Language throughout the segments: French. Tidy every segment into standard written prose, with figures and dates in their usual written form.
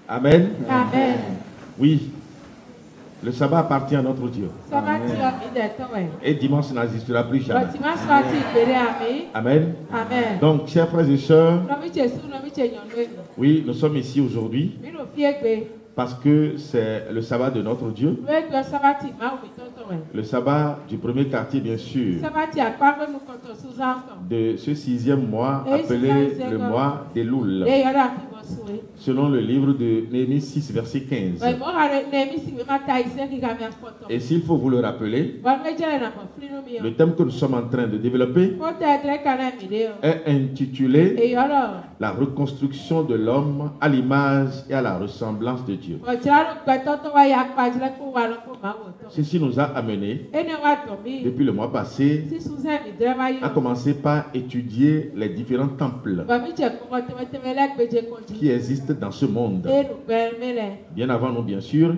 Amen. Amen. Oui. Le sabbat appartient à notre Dieu. Amen. Et dimanche n'existera plus jamais. Amen. Amen. Amen. Donc, chers frères et sœurs, oui, nous sommes ici aujourd'hui parce que c'est le sabbat de notre Dieu. Le sabbat du premier quartier, bien sûr, de ce 6e mois appelé le mois d'Elul, selon le livre de Néhémie 6, verset 15. Et s'il faut vous le rappeler, le thème que nous sommes en train de développer est intitulé « La reconstruction de l'homme à l'image et à la ressemblance de Dieu ». Ceci nous a amené, depuis le mois passé, à commencer par étudier les différents temples qui existent dans ce monde. Bien avant nous, bien sûr,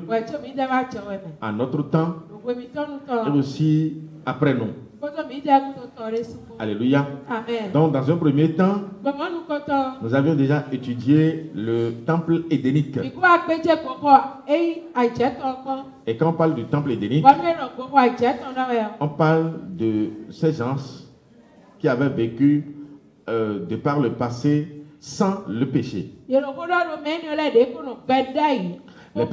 en notre temps, et aussi après nous. Alléluia. Amen. Donc, dans un premier temps, nous avions déjà étudié le temple édénique. Et quand on parle du temple édénique, on parle de ces gens qui avaient vécu de par le passé sans le péché. Les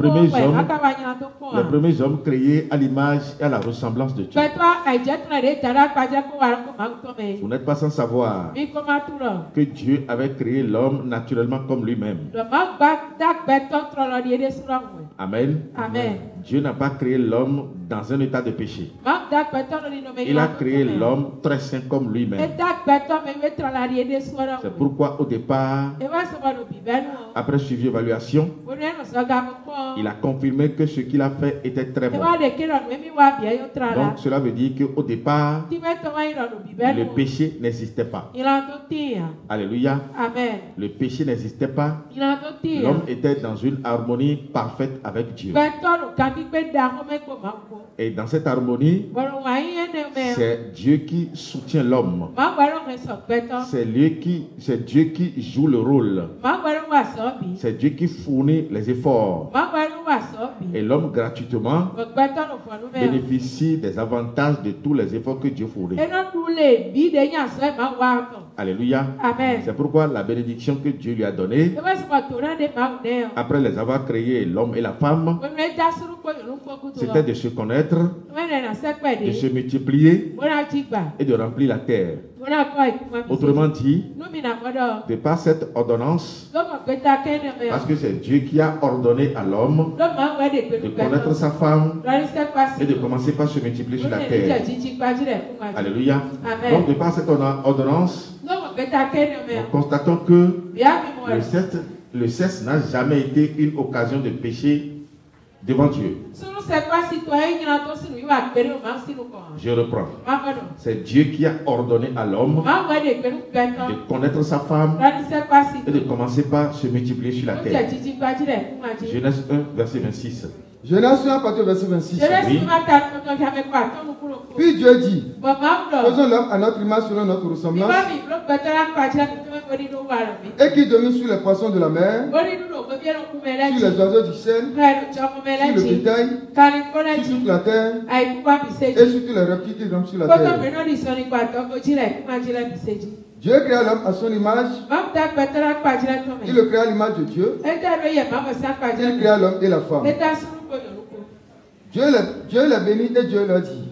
premiers hommes créés à l'image et à la ressemblance de Dieu. Vous n'êtes pas sans savoir que Dieu avait créé l'homme naturellement comme lui-même. Amen. Amen. Dieu n'a pas créé l'homme dans un état de péché. Il a créé l'homme très saint comme lui-même. C'est pourquoi au départ, après suivi évaluation, il a confirmé que ce qu'il a fait était très bon. Donc cela veut dire qu'au départ, le péché n'existait pas. Alléluia. Amen. Le péché n'existait pas. L'homme était dans une harmonie parfaite avec Dieu. Et dans cette harmonie, c'est Dieu qui soutient l'homme. C'est Dieu qui joue le rôle. C'est Dieu qui fournit les efforts. Et l'homme gratuitement bénéficie des avantages de tous les efforts que Dieu fournit. Alléluia. Amen. C'est pourquoi la bénédiction que Dieu lui a donnée, après les avoir créés, l'homme et la femme, c'était de se connaître, de se multiplier et de remplir la terre. Autrement dit, de par cette ordonnance, parce que c'est Dieu qui a ordonné à l'homme de connaître sa femme et de commencer par se multiplier sur la terre. Alléluia. Donc de par cette ordonnance, nous constatons que le sexe n'a jamais été une occasion de péché devant Dieu. Je reprends. C'est Dieu qui a ordonné à l'homme de connaître sa femme et de commencer par se multiplier sur la terre. Genèse 1, verset 26. Genèse 1, partir verset 26. Oui. Puis Dieu dit, faisons l'homme à notre image selon notre ressemblance, et qui domine sur les poissons de la mer, sur les oiseaux du ciel, sur le bétail, sur toute la terre, et sur tous les reptiles qui rampent sur la terre. Dieu créa l'homme à son image. Il le créa à l'image de Dieu. Il créa l'homme et la femme. Dieu les bénit et Dieu leur dit,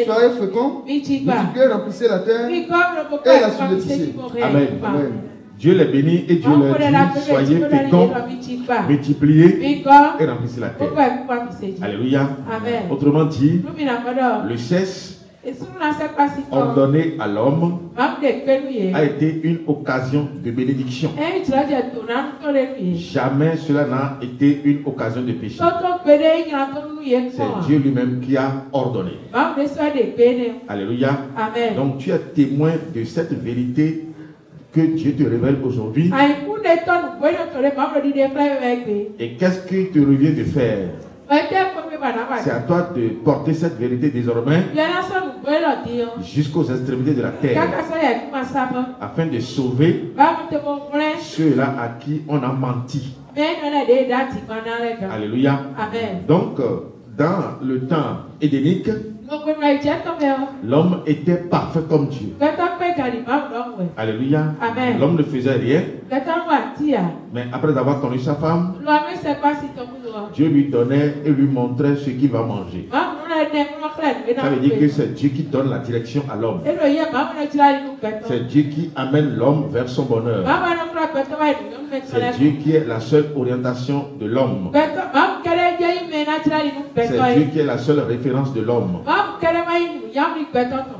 soyez féconds, multipliez, remplissez la terre et la submergez. Amen. Amen. Dieu les bénit et Dieu leur dit, soyez féconds, multipliez et remplissez la terre. Alléluia. Amen. Autrement dit, le sexe ordonné à l'homme a été une occasion de bénédiction. Jamais cela n'a été une occasion de péché. C'est Dieu lui-même qui a ordonné. Alléluia. Amen. Donc tu es témoin de cette vérité que Dieu te révèle aujourd'hui. Et qu'est-ce qu'il te revient de faire? C'est à toi de porter cette vérité désormais jusqu'aux extrémités de la terre, afin de sauver ceux-là à qui on a menti. Alléluia. Amen. Donc, dans le temps édénique, l'homme était parfait comme Dieu. Alléluia. Amen. L'homme ne faisait rien. Mais après avoir connu sa femme, Dieu lui donnait et lui montrait ce qu'il va manger. Ça veut dire que c'est Dieu qui donne la direction à l'homme. C'est Dieu qui amène l'homme vers son bonheur. C'est Dieu qui est la seule orientation de l'homme. C'est Dieu qui est la seule référence de l'homme.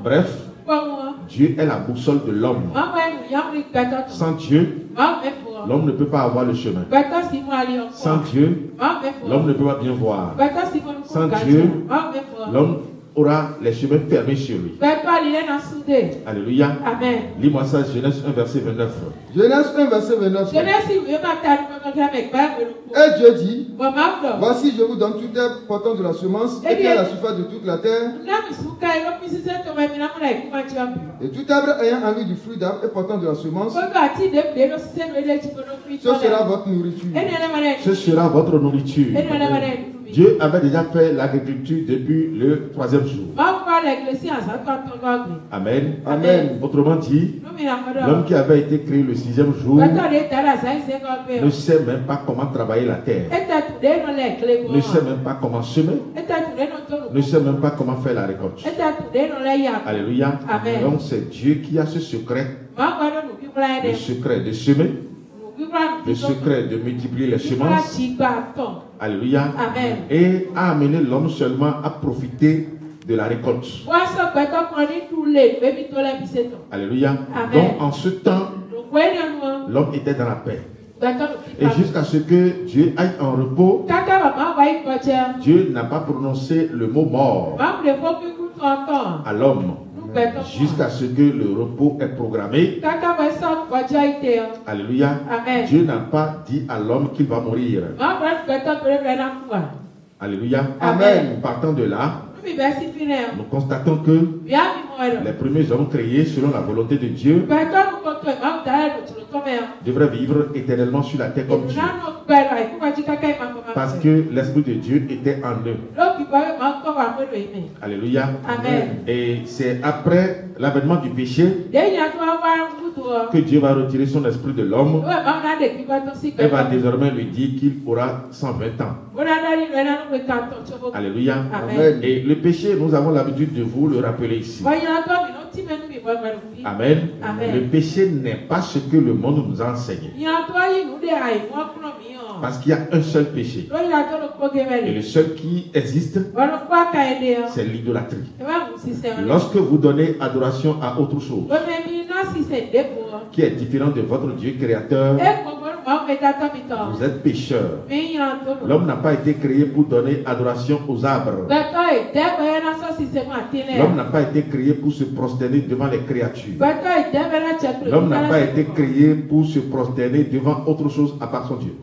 Bref, Dieu est la boussole de l'homme. Sans Dieu, l'homme ne peut pas avoir le chemin. Sans Dieu, l'homme ne peut pas bien voir. Sans Dieu, l'homme aura les chemins fermés sur lui. Alléluia. Amen. Lis-moi ça, Genèse 1, verset 29. Genèse 1, verset 29. Et Dieu dit, voici, je vous donne tout herbe portant de la semence et qui est la surface de toute la terre. Et tout arbre ayant en lui du fruit d'arbre et portant de la semence, ce sera votre nourriture. Ce sera votre nourriture. Dieu avait déjà fait l'agriculture depuis le 3e jour. Amen. Amen. Autrement dit, l'homme qui avait été créé le 6e jour ne sait même pas comment travailler la terre, ne sait même pas comment semer, ne sait même pas comment faire la récolte. Alléluia. Amen. Donc c'est Dieu qui a ce secret, le secret de semer, le secret de multiplier les semences. Alléluia. Amen. Et a amené l'homme seulement à profiter de la récolte. Alléluia. Amen. Donc en ce temps, l'homme était dans la paix. Et jusqu'à ce que Dieu aille en repos, Dieu n'a pas prononcé le mot mort à l'homme. Jusqu'à ce que le repos est programmé. Alléluia. Amen. Dieu n'a pas dit à l'homme qu'il va mourir. Alléluia. Amen. Partant de là, nous constatons que les premiers hommes créés selon la volonté de Dieu devraient vivre éternellement sur la terre comme Dieu. Parce que l'Esprit de Dieu était en eux. Alléluia. Amen. Et c'est après l'avènement du péché que Dieu va retirer son esprit de l'homme et va désormais lui dire qu'il aura 120 ans. Alléluia. Amen. Et le péché, nous avons l'habitude de vous le rappeler ici. Amen. Amen. Le péché n'est pas ce que le monde nous a enseigné. Parce qu'il y a un seul péché. Et le seul qui existe, c'est l'idolâtrie. Lorsque vous donnez adoration à autre chose qui est différent de votre Dieu créateur, vous êtes pécheur. L'homme n'a pas été créé pour donner adoration aux arbres. L'homme n'a pas été créé pour se prosterner devant les créatures. L'homme n'a pas été créé pour se prosterner devant autre chose à part son Dieu.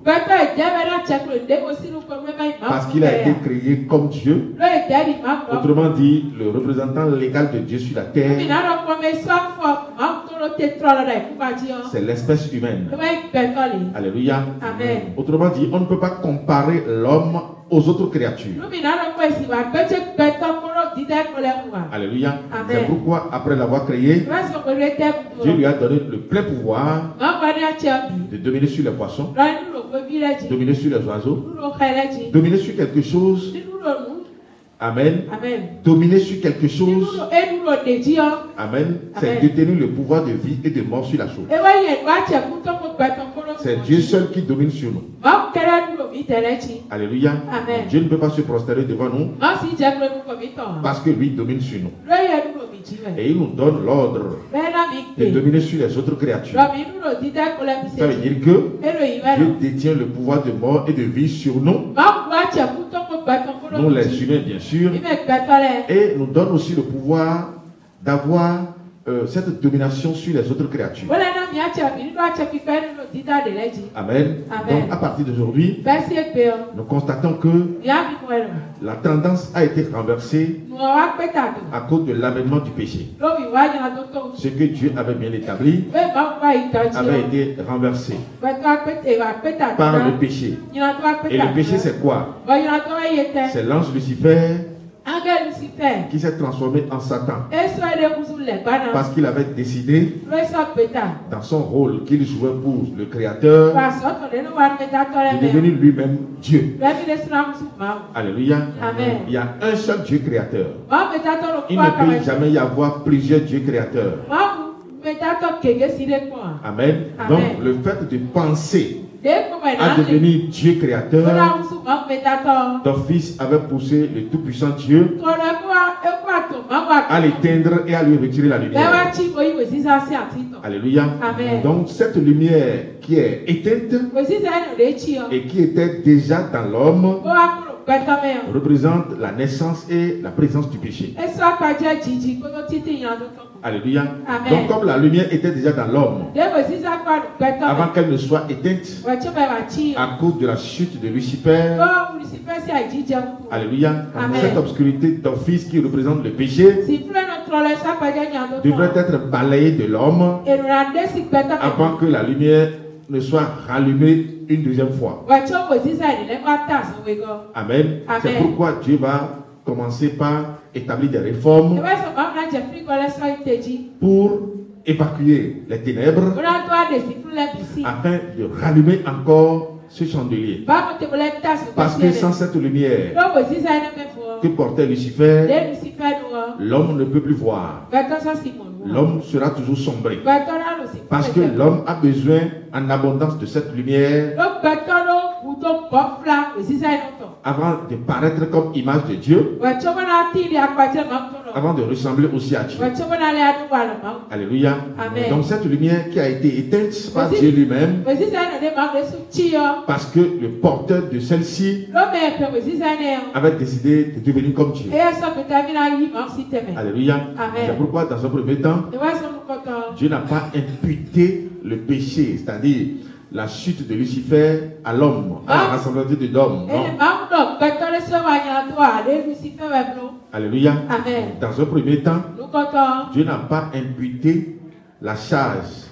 Parce qu'il a été créé comme Dieu. Autrement dit, le représentant légal de Dieu sur la terre, c'est l'espèce humaine. Alléluia. Amen. Autrement dit, on ne peut pas comparer l'homme aux autres créatures. Alléluia. Amen. C'est pourquoi, après l'avoir créé, Dieu lui a donné le plein pouvoir de dominer sur les poissons, dominer sur les oiseaux, dominer sur quelque chose. Amen. Amen. Dominer sur quelque chose. Amen. C'est détenir le pouvoir de vie et de mort sur la chose. C'est Dieu seul qui domine sur nous. Alléluia. Amen. Dieu ne peut pas se prosterner devant nous parce que lui domine sur nous. Et il nous donne l'ordre de dominer sur les autres créatures. Ça veut dire que Dieu détient le pouvoir de mort et de vie sur nous. Nous les humains bien sûr. Et nous donne aussi le pouvoir d'avoir cette domination sur les autres créatures. Amen. Donc à partir d'aujourd'hui, nous constatons que la tendance a été renversée à cause de l'avènement du péché. Ce que Dieu avait bien établi avait été renversé par le péché. Et le péché, c'est quoi? C'est l'ange Lucifer qui s'est transformé en Satan parce qu'il avait décidé dans son rôle qu'il jouait pour le Créateur de devenir lui-même Dieu. Alléluia. Amen. Il y a un seul Dieu créateur. Il ne peut jamais y avoir plusieurs dieux créateurs. Amen. Donc le fait de penser à devenir Dieu créateur, ton fils avait poussé le tout-puissant Dieu à l'éteindre et à lui retirer la lumière. Alléluia. Amen. Donc cette lumière qui est éteinte et qui était déjà dans l'homme représente la naissance et la présence du péché. Alléluia. Amen. Donc comme la lumière était déjà dans l'homme avant qu'elle ne soit éteinte à cause de la chute de Lucifer, alléluia, Amen. cette obscurité d'un fils qui représente le péché devrait être balayée de l'homme avant que la lumière ne soit rallumée une deuxième fois. Amen. Amen. C'est pourquoi Dieu va commencer par établir des réformes pour évacuer les ténèbres afin de rallumer encore ce chandelier. Parce que sans cette lumière que portait Lucifer, l'homme ne peut plus voir. L'homme sera toujours sombré. Parce que l'homme a besoin en abondance de cette lumière avant de paraître comme image de Dieu, avant de ressembler aussi à Dieu. Alléluia. Amen. Donc cette lumière qui a été éteinte par Dieu lui-même, parce que le porteur de celle-ci avait décidé de devenir comme Dieu. Alléluia. Amen. C'est pourquoi dans un premier temps, Dieu n'a pas imputé le péché, c'est-à-dire la chute de Lucifer à l'homme, à la rassemblement d'hommes. Alléluia. Amen. Dans un premier temps, Dieu n'a pas imputé la charge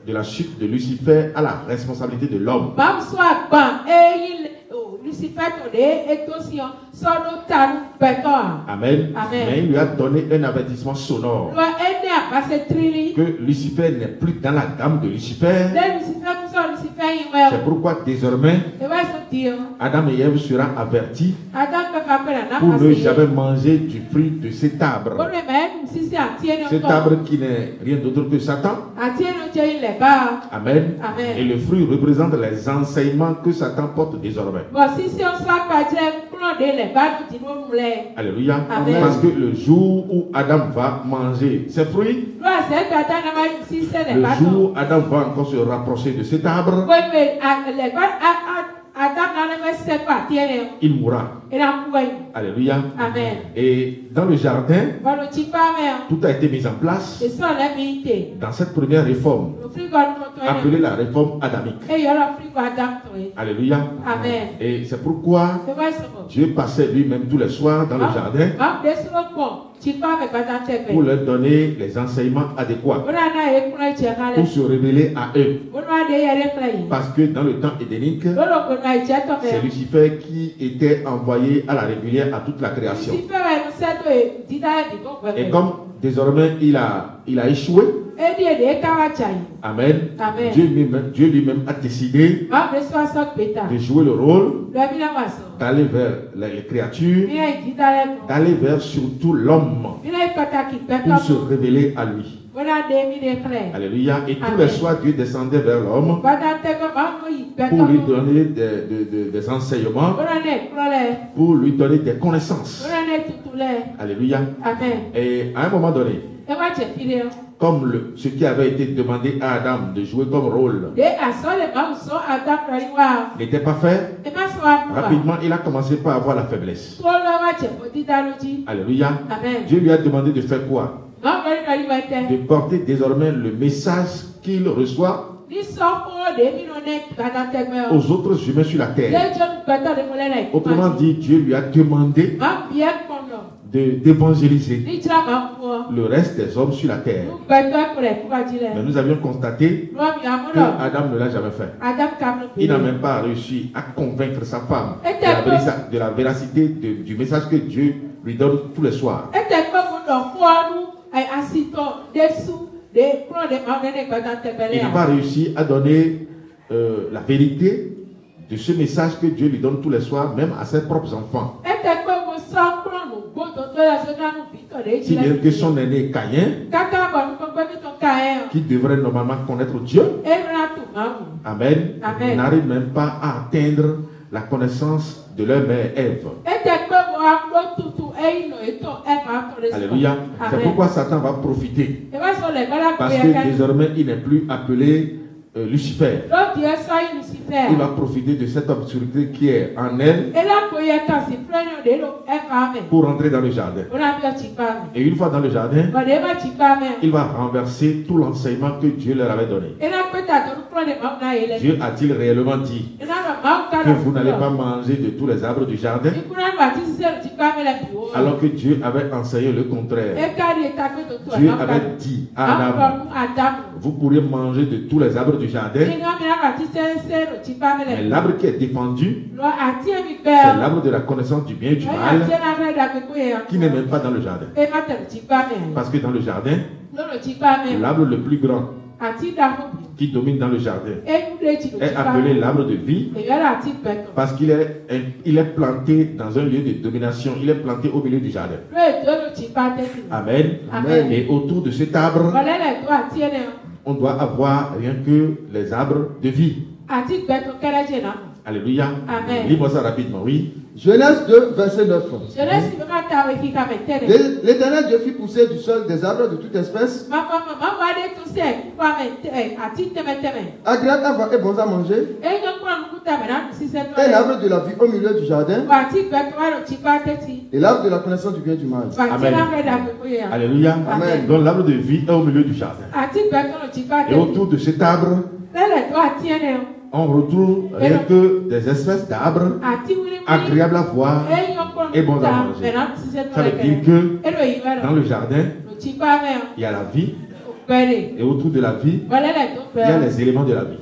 de la chute de Lucifer à la responsabilité de l'homme. Amen. Amen. Mais il lui a donné un avertissement sonore que Lucifer n'est plus dans la gamme de Lucifer. C'est pourquoi désormais Adam et Ève seront avertis pour ne jamais manger du fruit de cet arbre. Cet arbre qui n'est rien d'autre que Satan. Amen. Amen. Et le fruit représente les enseignements que Satan porte désormais. Alléluia. Amen. Parce que le jour où Adam va manger ses fruits, le jour où Adam va encore se rapprocher de cet arbre, il mourra. Alléluia. Amen. Et dans le jardin, tout a été mis en place dans cette première réforme, appelée la réforme adamique. Alléluia. Amen. Et c'est pourquoi Dieu passait lui-même tous les soirs dans le jardin pour leur donner les enseignements adéquats, pour se révéler à eux. Parce que dans le temps édénique, c'est Lucifer qui était envoyé à la régulière à toute la création. Et comme désormais il a échoué, Amen, Amen. Dieu lui-même a décidé de jouer le rôle d'aller vers les créatures, d'aller vers surtout l'homme pour se révéler à lui. Alléluia. Et tous les soirs, Dieu descendait vers l'homme pour lui donner des enseignements, pour lui donner des connaissances. Alléluia. Amen. Et à un moment donné, comme ce qui avait été demandé à Adam de jouer comme rôle n'était pas fait, rapidement il a commencé par avoir la faiblesse. Alléluia. Amen. Dieu lui a demandé de faire quoi? de porter désormais le message qu'il reçoit aux autres humains sur la terre. Autrement dit, Dieu lui a demandé d'évangéliser le reste des hommes sur la terre. Mais nous avions constaté que Adam ne l'a jamais fait. Il n'a même pas réussi à convaincre sa femme de la véracité du message que Dieu lui donne tous les soirs. Il n'a pas réussi à donner la vérité de ce message que Dieu lui donne tous les soirs, même à ses propres enfants. Si bien que son aîné Caïn, qui devrait normalement connaître Dieu, Amen, n'arrive même pas à atteindre la connaissance de leur mère Ève. Alléluia. C'est pourquoi Satan va profiter. Parce que désormais, il n'est plus appelé Lucifer. Il va profiter de cette obscurité qui est en elle pour entrer dans le jardin. Et une fois dans le jardin, il va renverser tout l'enseignement que Dieu leur avait donné. Dieu a-t-il réellement dit que vous n'allez pas manger de tous les arbres du jardin? Alors que Dieu avait enseigné le contraire. Dieu avait dit à Adam, vous pourrez manger de tous les arbres du jardin. Mais l'arbre qui est défendu, c'est l'arbre de la connaissance du bien et du mal, qui n'est même pas dans le jardin. Parce que dans le jardin, l'arbre le plus grand qui domine dans le jardin est appelé l'arbre de vie, parce qu'il est planté dans un lieu de domination. Il est planté au milieu du jardin. Amen. Amen. Et autour de cet arbre, on doit avoir rien que les arbres de vie. Alléluia. Lis-moi ça rapidement, oui. Genèse 2, verset 9. L'Éternel Dieu fit pousser du sol des arbres de toute espèce, agréables à voir et bons à manger, et l'arbre de la vie au milieu du jardin, et l'arbre de la connaissance du bien et du mal. Amen. Alléluia. Amen. Donc l'arbre de vie est au milieu du jardin. Et autour de cet arbre, on retrouve rien que des espèces d'arbres agréables à voir et bons à manger. Ça veut dire que dans le jardin, il y a la vie, et autour de la vie, il y a les éléments de la vie.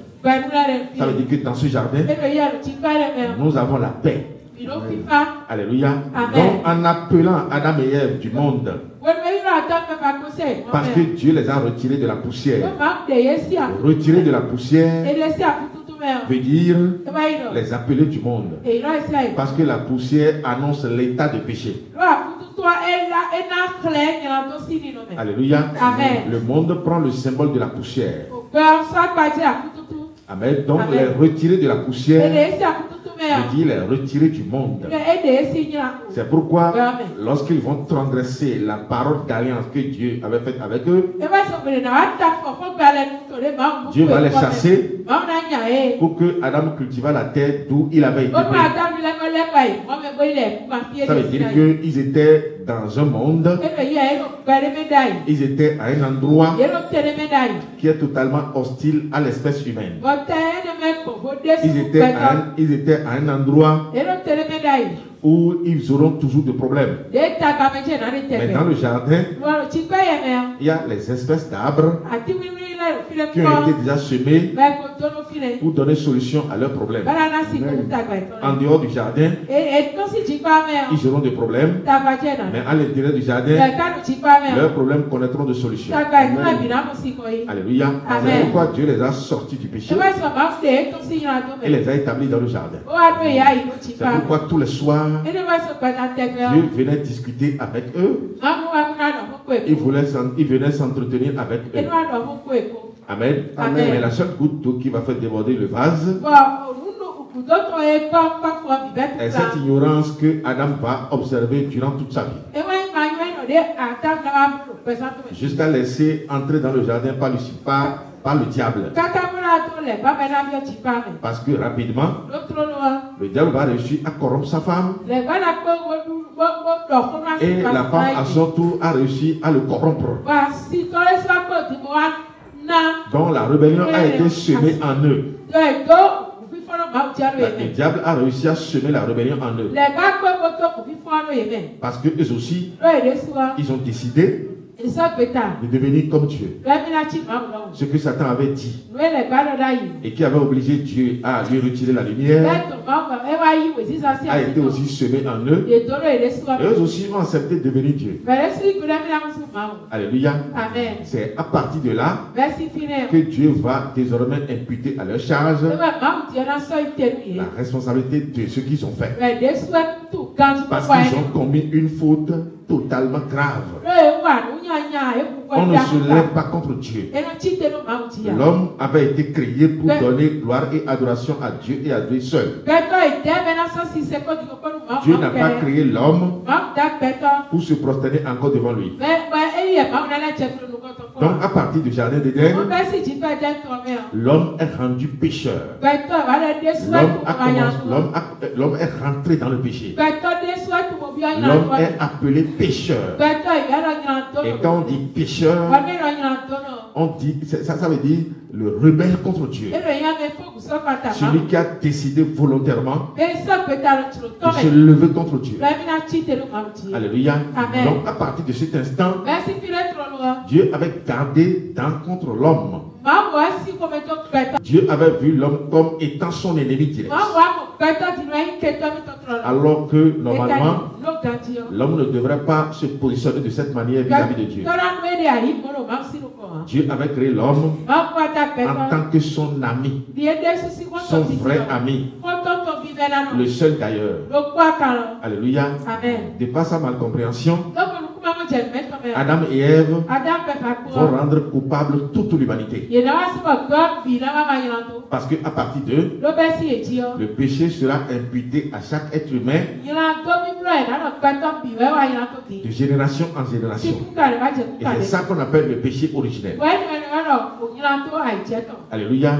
Ça veut dire que dans ce jardin, nous avons la paix. Alléluia. Donc en appelant Adam et Ève du monde, parce que Dieu les a retirés de la poussière. Retirés de la poussière veut dire les appeler du monde. Parce que la poussière annonce l'état de péché. Alléluia. Amen. Le monde prend le symbole de la poussière. Amen. Donc les retirés de la poussière veut dire les retirés du monde. C'est pourquoi lorsqu'ils vont transgresser la parole d'alliance que Dieu avait faite avec eux, Dieu va les chasser pour que Adam cultivât la terre d'où il avait été pris. Ça veut dire qu'ils étaient dans un monde, ils étaient à un endroit qui est totalement hostile à l'espèce humaine. Ils étaient à un endroit où ils auront toujours des problèmes. Mais dans le jardin, il y a les espèces d'arbres qui ont été déjà semés pour donner solution à leurs problèmes. En dehors du jardin, ils auront des problèmes, mais à l'intérieur du jardin, leurs problèmes connaîtront de solutions. Alléluia. C'est pourquoi Dieu les a sortis du péché et les a établis dans le jardin. C'est pourquoi tous les soirs, Dieu venait discuter avec eux. Il venait s'entretenir avec eux. Amen. Amen. Mais la seule goutte d'eau qui va faire déborder le vase est cette ignorance que Adam va observer durant toute sa vie. Jusqu'à laisser entrer dans le jardin par le diable. Parce que rapidement, le diable va réussir à corrompre sa femme. Et la femme, à son tour, a réussi à le corrompre. Donc la rébellion a été semée en eux. Le diable a réussi à semer la rébellion en eux. Parce qu'eux aussi, ils ont décidé de devenir comme Dieu. Ce que Satan avait dit et qui avait obligé Dieu à lui retirer la lumière a été aussi semé en eux. Et eux aussi ont accepté de devenir Dieu. Alléluia. C'est à partir de là que Dieu va désormais imputer à leur charge la responsabilité de ce qu'ils ont fait. Parce qu'ils ont commis une faute totalement grave. On ne se lève pas contre Dieu. L'homme avait été créé pour donner gloire et adoration à Dieu et à Dieu seul. Dieu n'a pas créé l'homme pour se prosterner encore devant lui. Donc à partir du jardin d'Éden, l'homme est rendu pécheur. L'homme est rentré dans le péché. L'homme est appelé pécheur. Et quand on dit pécheur, on dit, ça veut dire le rebelle contre Dieu. Celui qui a décidé volontairement de se lever contre Dieu. Alléluia. Donc à partir de cet instant, Dieu avait gardé dent contre l'homme. Dieu avait vu l'homme comme étant son ennemi direct. Alors que normalement, l'homme ne devrait pas se positionner de cette manière vis-à-vis de Dieu. Dieu avait créé l'homme en tant que son ami, son vrai ami, le seul d'ailleurs. Alléluia. De par sa malcompréhension, Adam et Ève vont rendre coupable toute l'humanité. Parce qu'à partir d'eux, le péché sera imputé à chaque être humain de génération en génération. Et c'est ça qu'on appelle le péché originel. Alléluia.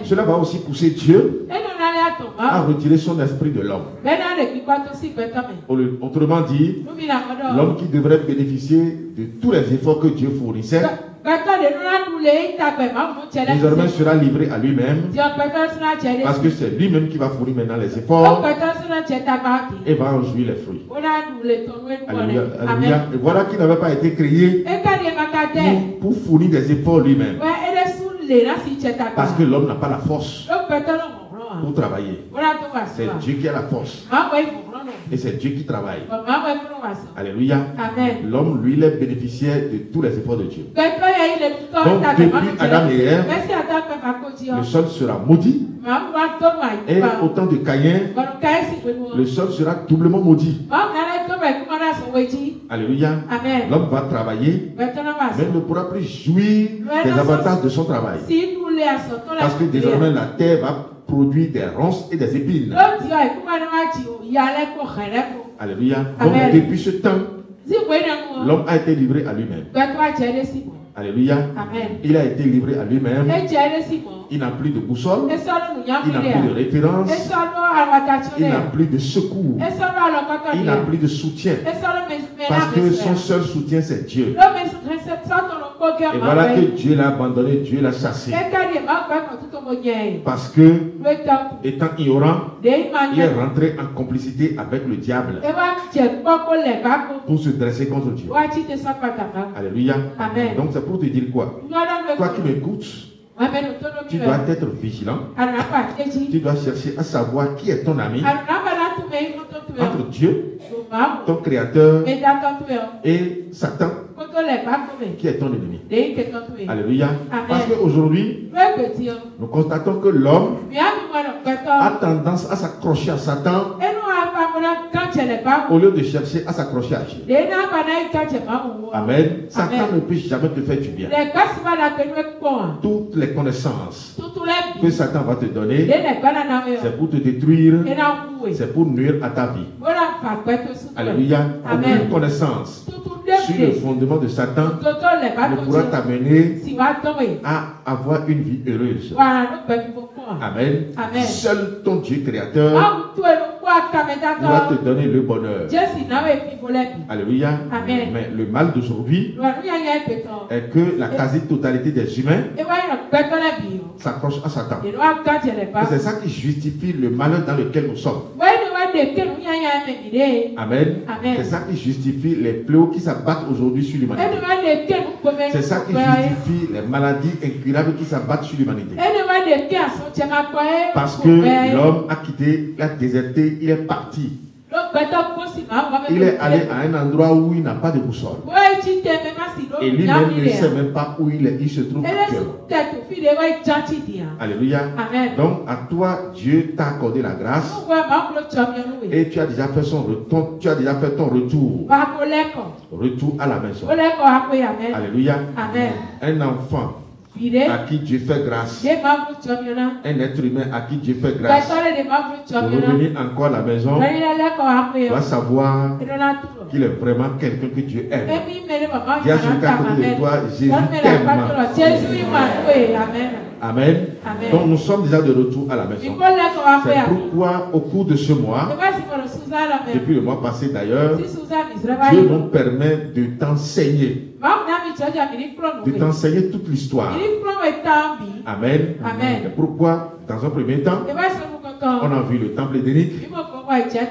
Cela va aussi pousser Dieu à retirer son esprit de l'homme. Autrement dit, l'homme qui devrait bénéficier de tous les efforts que Dieu fournissait désormais sera livré à lui-même, parce que c'est lui-même qui va fournir maintenant les efforts et va en jouir les fruits. Alléluia. Alléluia. Et voilà qu'il n'avait pas été créé pour fournir des efforts lui-même, parce que l'homme n'a pas la force pour travailler. C'est Dieu qui a la force. Et c'est Dieu qui travaille. Alléluia. L'homme, lui, il est bénéficiaire de tous les efforts de Dieu. Donc, depuis Adam et Ève, le sol sera maudit. Et au temps de Caïn, le sol sera doublement maudit. Alléluia. L'homme va travailler, mais ne pourra plus jouir des avantages de son travail. Parce que désormais, la terre va produire des ronces et des épines. Alléluia. Donc depuis ce temps, l'homme a été livré à lui-même. Alléluia. Il a été livré à lui-même. Il n'a plus de boussole. Il n'a plus de référence. Il n'a plus de secours. Il n'a plus de soutien. Parce que son seul soutien, c'est Dieu. Et voilà que Dieu l'a abandonné, Dieu l'a chassé. Parce que, étant ignorant, il est rentré en complicité avec le diable pour se dresser contre Dieu. Alléluia. Donc c'est pour te dire quoi? Toi qui m'écoutes, tu dois être vigilant. Tu dois chercher à savoir qui est ton ami entre Dieu, ton créateur, et Satan, qui est ton ennemi. Alléluia. Parce qu'aujourd'hui, nous constatons que l'homme a tendance à s'accrocher à Satan au lieu de chercher à s'accrocher à Dieu. Amen. Satan ne peut jamais te faire du bien. Toutes les connaissances que Satan va te donner, c'est pour te détruire, c'est pour nuire à ta vie. Alléluia. Aucune connaissance sur le fondement de Satan ne pourra t'amener à avoir une vie heureuse. Amen. Amen. Seul ton Dieu créateur doit te donner le bonheur. Alléluia. Amen. Mais le mal d'aujourd'hui est que la quasi-totalité des humains s'accrochent à Satan. C'est ça qui justifie le malheur dans lequel nous sommes. Amen. C'est ça qui justifie les fléaux qui s'abattent aujourd'hui sur l'humanité. C'est ça qui justifie les maladies incurables qui s'abattent sur l'humanité. Parce que l'homme a quitté, il a déserté, il est parti. Il est allé à un endroit où il n'a pas de boussole. Et lui-même ne sait même pas où il est. Il se trouve actuellement. Alléluia. Amen. Donc à toi, Dieu t'a accordé la grâce. Et tu as déjà fait ton retour. Retour à la maison. Alléluia. Amen. Un enfant à qui Dieu fait grâce, un être humain à qui Dieu fait grâce, pour revenir encore à la maison, doit savoir qu'il est vraiment quelqu'un que Dieu aime. Dis à celui qui est à côté de toi, Jésus t'aime. Amen. Amen. Donc nous sommes déjà de retour à la maison. C'est pourquoi au cours de ce mois, depuis le mois passé d'ailleurs, Dieu nous permet de t'enseigner. De t'enseigner toute l'histoire. Amen. Amen. Pourquoi, dans un premier temps, on a vu le temple édénique.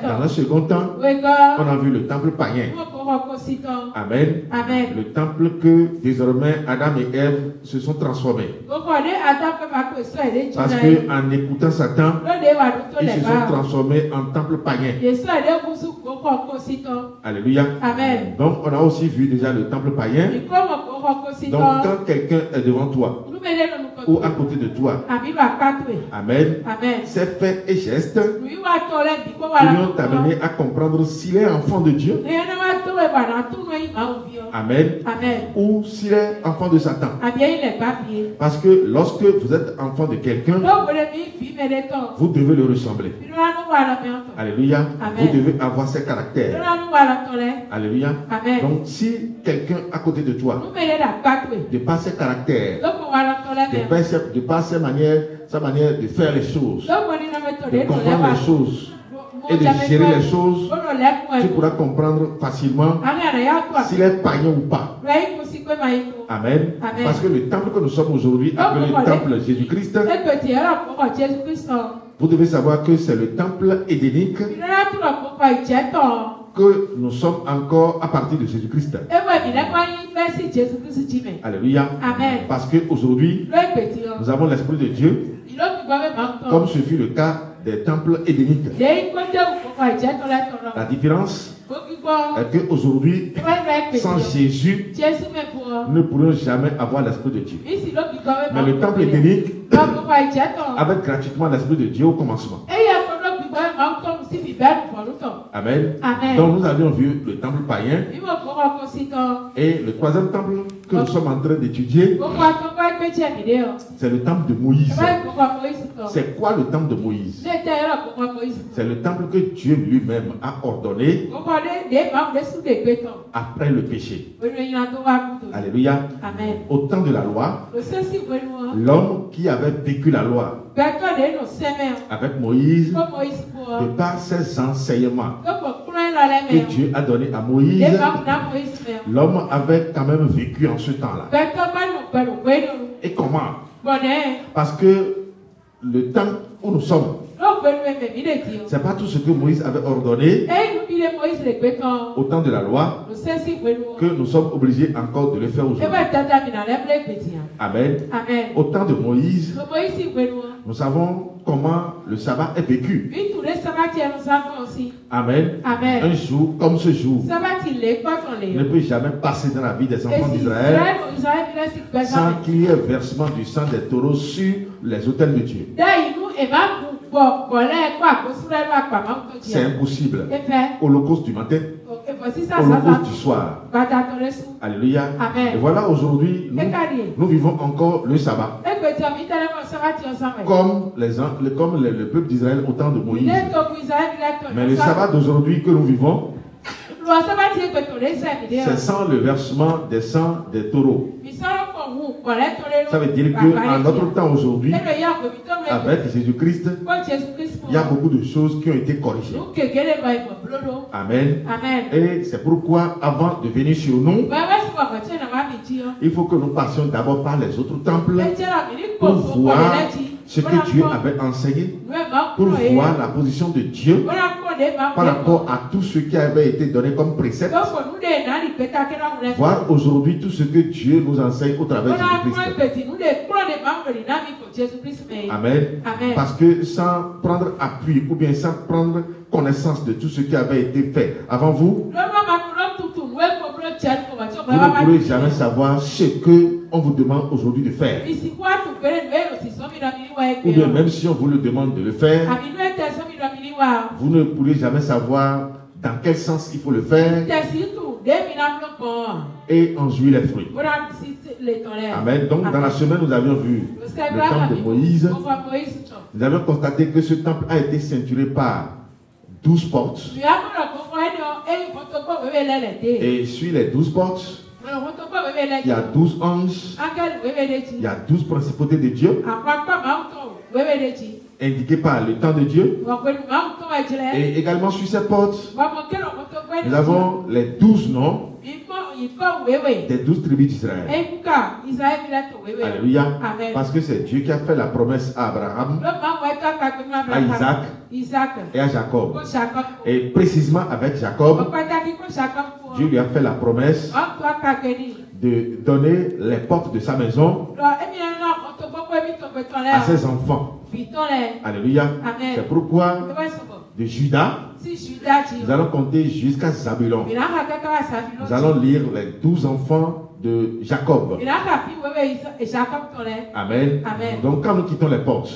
Dans un second temps, on a vu le temple païen. Amen. Amen. Le temple que désormais Adam et Ève se sont transformés. Parce qu'en écoutant Satan, ils se sont transformés en temple païen. Alléluia. Amen. Donc on a aussi vu déjà le temple païen. Donc quand quelqu'un est devant toi ou à côté de toi, Amen, ces faits et gestes qui l'ont amené à comprendre s'il est enfant de Dieu, Amen, ou s'il est enfant de Satan. Parce que lorsque vous êtes enfant de quelqu'un, vous devez le ressembler. Alléluia. Vous devez avoir ses caractères. Alléluia. Donc si quelqu'un à côté de toi, de par ses caractères, de par sa manière de faire les choses, de comprendre les choses et de gérer les choses, tu pourras comprendre facilement s'il est païen ou pas. Amen. Parce que le temple que nous sommes aujourd'hui, appelé le temple Jésus-Christ, vous devez savoir que c'est le temple édénique que nous sommes encore à partir de Jésus-Christ. Alléluia. Amen. Parce qu'aujourd'hui, nous avons l'Esprit de Dieu, comme ce fut le cas des temples édéniques. La différence est qu'aujourd'hui, sans Jésus, nous ne pourrons jamais avoir l'Esprit de Dieu. Mais le temple édénique avait gratuitement l'Esprit de Dieu au commencement. Amen. Amen. Donc nous avions vu le temple païen. Et le troisième temple que nous sommes en train d'étudier, c'est le temple de Moïse. C'est quoi le temple de Moïse? C'est le temple que Dieu lui-même a ordonné après le péché. Alléluia. Amen. Au temps de la loi, l'homme qui avait vécu la loi avec Moïse, de par ses enseignements que Dieu a donné à Moïse, l'homme avait quand même vécu en ce temps-là. Et comment? Parce que le temps où nous sommes, c'est pas tout ce que Moïse avait ordonné au temps de la loi que nous sommes obligés encore de le faire aujourd'hui. Amen. Amen. Au temps de Moïse, nous savons comment le sabbat est vécu. Amen. Amen. Un jour comme ce jour ne peut jamais passer dans la vie des enfants d'Israël sans qu'il y ait versement du sang des taureaux sur les autels de Dieu. C'est impossible. Holocauste du matin, holocauste du soir. Alléluia. Amen. Et voilà, aujourd'hui, nous vivons encore le sabbat. Comme le peuple d'Israël au temps de Moïse. Mais le sabbat d'aujourd'hui que nous vivons, c'est sans le versement des sangs des taureaux. Ça veut dire qu'en notre temps aujourd'hui, avec Jésus-Christ, il y a beaucoup de choses qui ont été corrigées. Amen. Et c'est pourquoi, avant de venir sur nous, il faut que nous passions d'abord par les autres temples pour voir ce que Dieu avait enseigné, pour voir la position de Dieu par rapport à tout ce qui avait été donné comme précepte. Voir aujourd'hui tout ce que Dieu nous enseigne au travers de Jésus-Christ. Amen. Parce que sans prendre appui ou bien sans prendre connaissance de tout ce qui avait été fait avant vous, vous ne pourrez jamais savoir ce que on vous demande aujourd'hui de faire. Ou bien même si on vous le demande de le faire, vous ne pourrez jamais savoir dans quel sens il faut le faire et en jouir les fruits. Amen. Donc dans la semaine, nous avions vu le temple de Moïse. Nous avions constaté que ce temple a été ceinturé par 12 portes. Et sur les 12 portes, il y a 12 anges, il y a 12 principautés de Dieu, indiquées par le temps de Dieu. Et également sur ces portes, nous avons les 12 noms des 12 tribus d'Israël. Alléluia. Parce que c'est Dieu qui a fait la promesse à Abraham, à Isaac et à Jacob. Et précisément avec Jacob, Dieu lui a fait la promesse de donner les portes de sa maison à ses enfants. Alléluia. C'est pourquoi de Judas, nous allons compter jusqu'à Zabulon. Nous allons lire les 12 enfants de Jacob. Amen. Donc quand nous quittons les portes,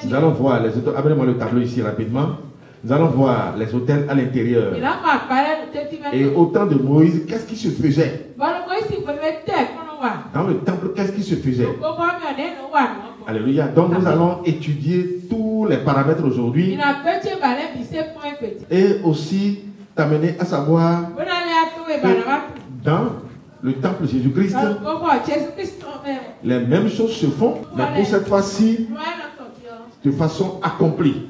nous allons voir les hôtels. Amenez-moi le tableau ici rapidement. Nous allons voir les hôtels à l'intérieur. Et au temps de Moïse, qu'est-ce qui se faisait? Dans le temple, qu'est-ce qui se faisait? Alléluia. Donc nous allons étudier tous les paramètres aujourd'hui. Et aussi t'amener à savoir que dans le temple de Jésus-Christ, les mêmes choses se font, mais pour cette fois-ci, de façon accomplie.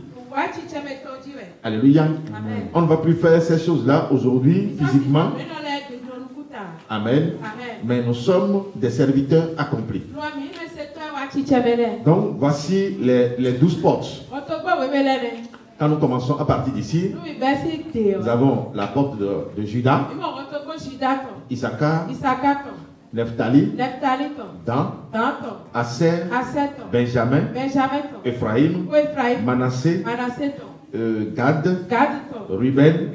Alléluia. On ne va plus faire ces choses-là aujourd'hui, physiquement. Amen. Mais nous sommes des serviteurs accomplis. Donc, voici les 12 portes. Quand nous commençons à partir d'ici, nous avons la porte de Judas, Issachar, Nephtali, Dan, Aser, Benjamin, Ephraim, Manassé, Gad, Ruben,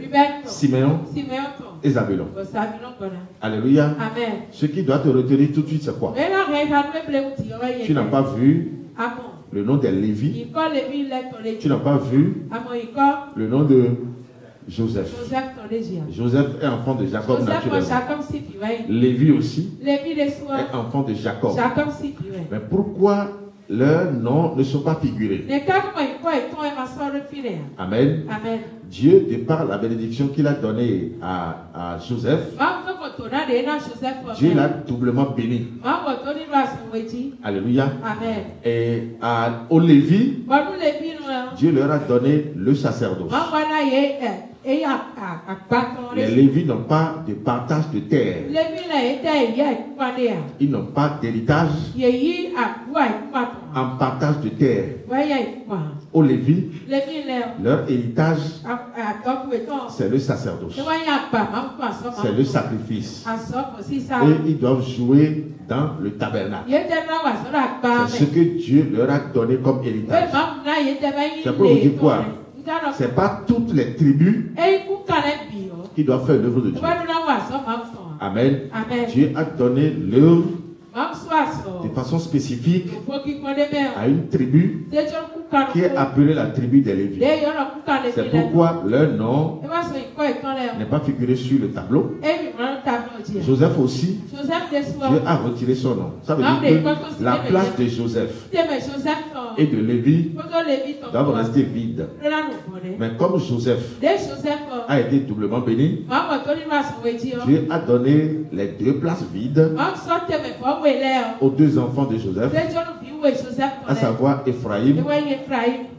Simeon et Zabulon. Alléluia. Ce qui doit te retenir tout de suite, c'est quoi? Tu n'as pas vu le nom de Lévi. Tu n'as pas vu le nom de Joseph. Joseph est enfant de Jacob naturellement. Lévi aussi est enfant de Jacob. Mais pourquoi leurs noms ne sont pas figurés? Amen. Dieu, de par la bénédiction qu'il a donnée à Joseph, Dieu l'a doublement béni. Alléluia. Et au Lévi, Dieu leur a donné le sacerdoce. Les Lévites n'ont pas de partage de terre. Ils n'ont pas d'héritage en partage de terre. Aux Lévites, leur héritage, c'est le sacerdoce. C'est le sacrifice. Et ils doivent jouer dans le tabernacle. C'est ce que Dieu leur a donné comme héritage. C'est pour vous dire quoi? Ce n'est pas toutes les tribus qui doivent faire l'œuvre de Dieu. Amen. Dieu a donné l'œuvre de façon spécifique à une tribu qui est appelée la tribu des Lévites. C'est pourquoi leur nom n'est pas figuré sur le tableau. Joseph aussi, Dieu a retiré son nom. Ça veut dire que la place de Joseph et de Lévi doivent rester vide. Mais comme Joseph a été doublement béni, Dieu a donné les 2 places vides aux 2 enfants de Joseph, à savoir Ephraïm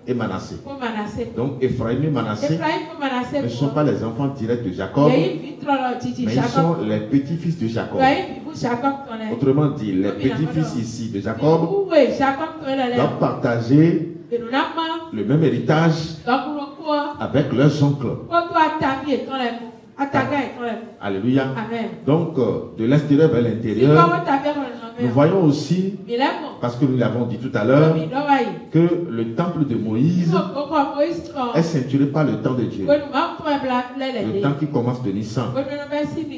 et Manassé. Donc Ephraïm et Manassé ne sont pas les enfants directs de Jacob, mais ils sont les petits-fils de Jacob. Autrement dit, les petits-fils ici de Jacob doivent partager le même héritage avec leurs oncles. Alléluia. Donc, de l'extérieur vers l'intérieur, nous voyons aussi, parce que nous l'avons dit tout à l'heure, que le temple de Moïse est ceinturé par le temps de Dieu. Le temps qui commence de Nissan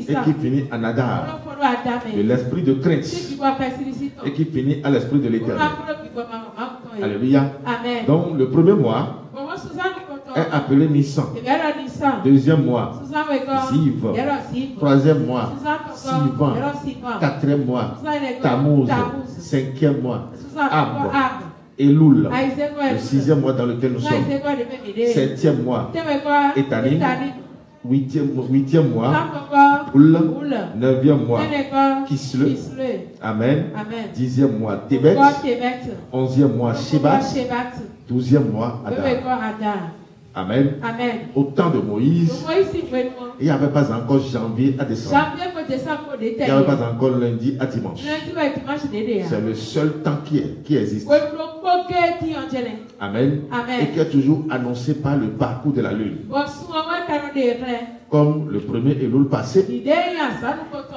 et qui finit à Nadar, de l'esprit de crainte et qui finit à l'esprit de l'éternel. Alléluia. Donc, le premier mois est appelé Nissan. Deuxième mois, Ziv. Troisième mois, Sivan. Quatrième mois, Tammuz. Cinquième mois, Ab. Elul. Le 6e mois dans lequel nous sommes. 7e mois, Etanim. 8e mois, Oul. 9e mois, Kisle. Amen. 10e mois, Tébet. 11e mois, Shebat. 12e mois, Adar. Amen. Au temps de Moïse, il n'y avait pas encore janvier à décembre. Il n'y avait pas encore lundi à dimanche. C'est le seul temps qui existe. Amen. Et qui est toujours annoncé par le parcours de la lune. Comme le premier Elul passé,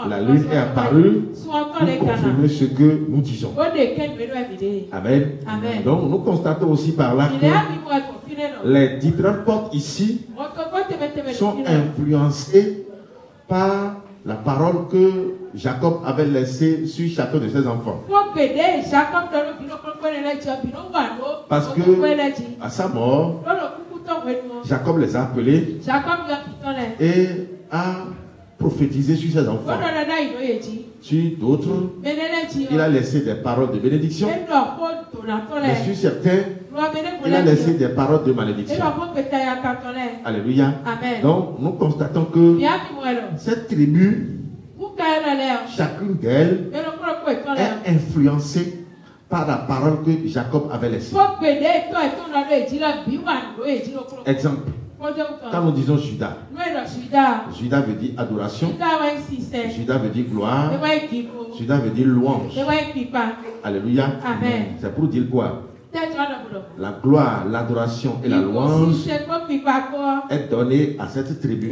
la lune est apparue pour confirmer ce que nous disons. Amen. Donc nous constatons aussi par là que les différentes portes ici sont influencées par la parole que Jacob avait laissée sur chacun de ses enfants. Parce que à sa mort, Jacob les a appelés et a prophétisé sur ses enfants. Sur d'autres, il a laissé des paroles de bénédiction. Mais sur certains, il a laissé des paroles de malédiction. Alléluia. Donc, nous constatons que cette tribu, chacune d'elles, est influencée par la parole que Jacob avait laissée. Exemple. Quand nous disons Judas, Judas veut dire adoration, Judas veut dire gloire, Judas veut dire louange. Alléluia. C'est pour dire quoi? La gloire, l'adoration et la louange est donnée à cette tribu.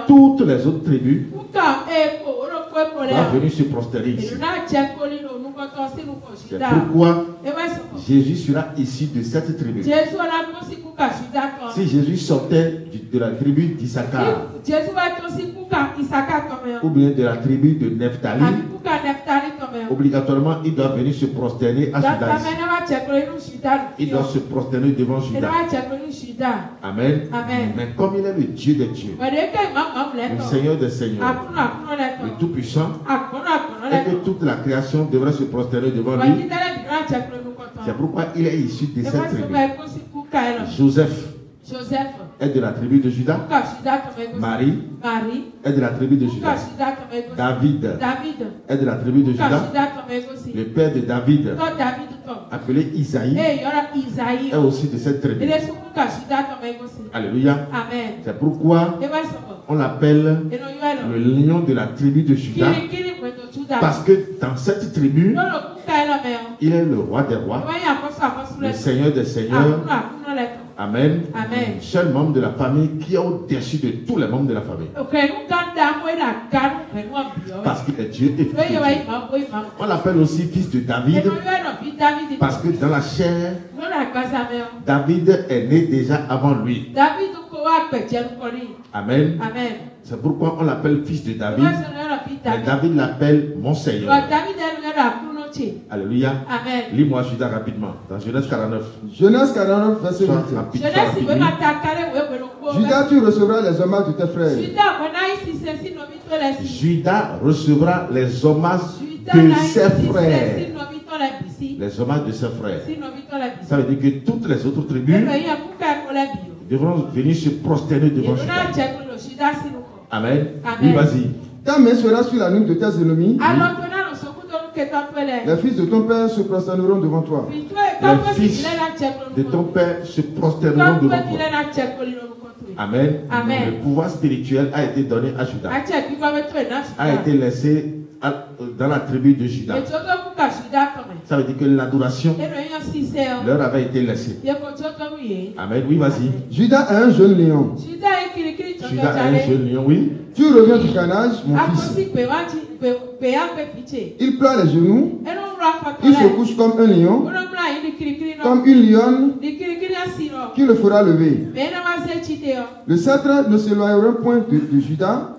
Toutes les autres tribus doivent venir se prosterner ici. C'est pourquoi Jésus sera issu de cette tribu. Si Jésus sortait de la tribu d'Issachar, ou bien de la tribu de Nephtali, obligatoirement il doit venir se prosterner à Judas. Il doit se prosterner devant Judas. Amen. Mais comme il est le Dieu des dieux, le Seigneur des seigneurs, le Tout-Puissant, et que toute la création devrait se prosterner devant lui, c'est pourquoi il est issu de cette tribu. Joseph est de la tribu de Judas. Marie est de la tribu de Judas. David est de la tribu de Judas. Le père de David, appelé Isaïe, est aussi de cette tribu. Alléluia. C'est pourquoi on l'appelle le lion de la tribu de Judas. Parce que dans cette tribu, il est le roi des rois, le Seigneur des seigneurs. Amen. Seul membre de la famille qui est au-dessus de tous les membres de la famille. Parce qu'il est Dieu et fils de Dieu. On l'appelle aussi fils de David. Parce que dans la chair, David est né déjà avant lui. Amen. C'est pourquoi on l'appelle fils de David. Mais David l'appelle mon Seigneur. Alléluia. Lis-moi Judas rapidement. Dans Genèse 49. Genèse 49, verset 8. Judas, tu recevras les hommages de tes frères. Judas recevra les hommages de ses frères. Les hommages de ses frères. Ça veut dire que toutes les autres tribus devront venir se prosterner devant Judas. Amen. Oui, vas-y. Ta main sera sur la nuque de tes ennemis. Les fils de ton père se prosterneront devant toi. Les fils de ton père se prosterneront devant toi. Amen. Amen. Le pouvoir spirituel a été donné à Judas. A été laissé dans la tribu de Judas. Ça veut dire que l'adoration leur avait été laissée. Amen. Oui, vas-y. Judas est un jeune lion. Judas est un jeune lion, oui. Tu reviens du canage, mon fils. Il plie les genoux. Il se couche comme un lion, comme une lionne qui le fera lever. Le sceptre ne s'éloignera point de Judas.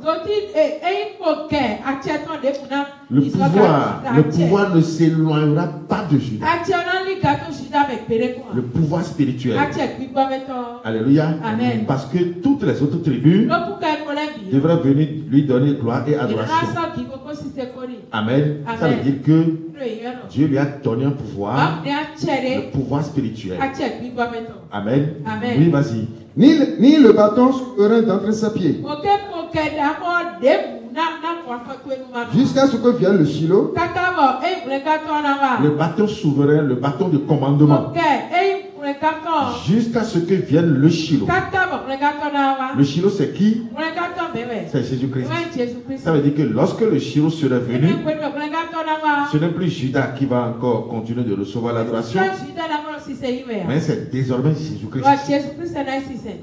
Le pouvoir ne s'éloignera pas de Judas. Le pouvoir spirituel. Alléluia. Amen. Parce que toutes les autres tribus devraient venir lui donner gloire et adoration. Amen. Ça veut dire que Dieu lui a donné un pouvoir, le pouvoir spirituel. Amen. Oui, vas-y. Ni le bâton souverain d'entre ses pieds. Jusqu'à ce que vienne le Shiloh. Le bâton souverain, le bâton de commandement. Jusqu'à ce que vienne le Shiloh. Le Shiloh, c'est qui? C'est Jésus-Christ. Ça veut dire que lorsque le Shiloh sera venu, ce n'est plus Judas qui va encore continuer de recevoir l'adoration, mais c'est désormais Jésus-Christ.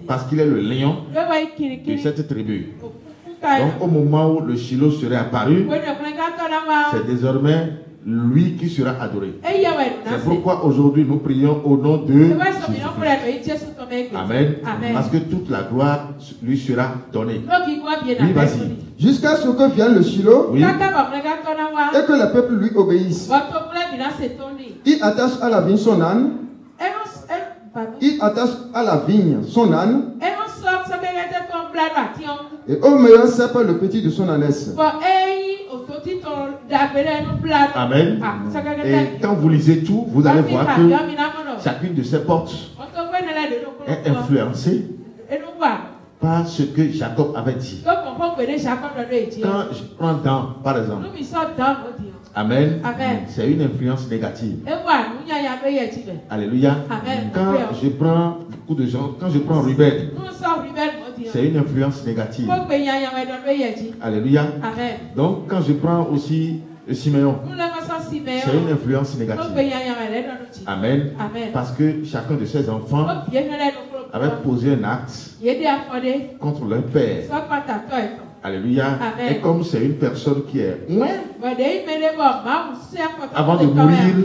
Parce qu'il est le lion de cette tribu. Donc au moment où le Shiloh serait apparu, c'est désormais lui qui sera adoré. C'est pourquoi aujourd'hui nous prions au nom de Jésus-Christ. Amen. Parce que toute la gloire lui sera donnée. Oui, vas-y. Jusqu'à ce que vienne le Shiloh, oui, et que le peuple lui obéisse. Il attache à la vigne son âne. Il attache à la vigne son âne. Et au meilleur cèpe le petit de son ânesse. Amen. Et quand vous lisez tout, vous allez voir que chacune de ces portes est influencée par ce que Jacob avait dit. Quand je prends Dan, par exemple, Amen. C'est une influence négative. Alléluia. Quand je prends beaucoup de gens, quand je prends Ruben, c'est une influence négative. Alléluia. Donc quand je prends aussi Siméon, c'est une influence négative. Amen. Parce que chacun de ses enfants avait posé un acte contre leur père. Alléluia. Et comme c'est une personne qui est loin, avant de mourir,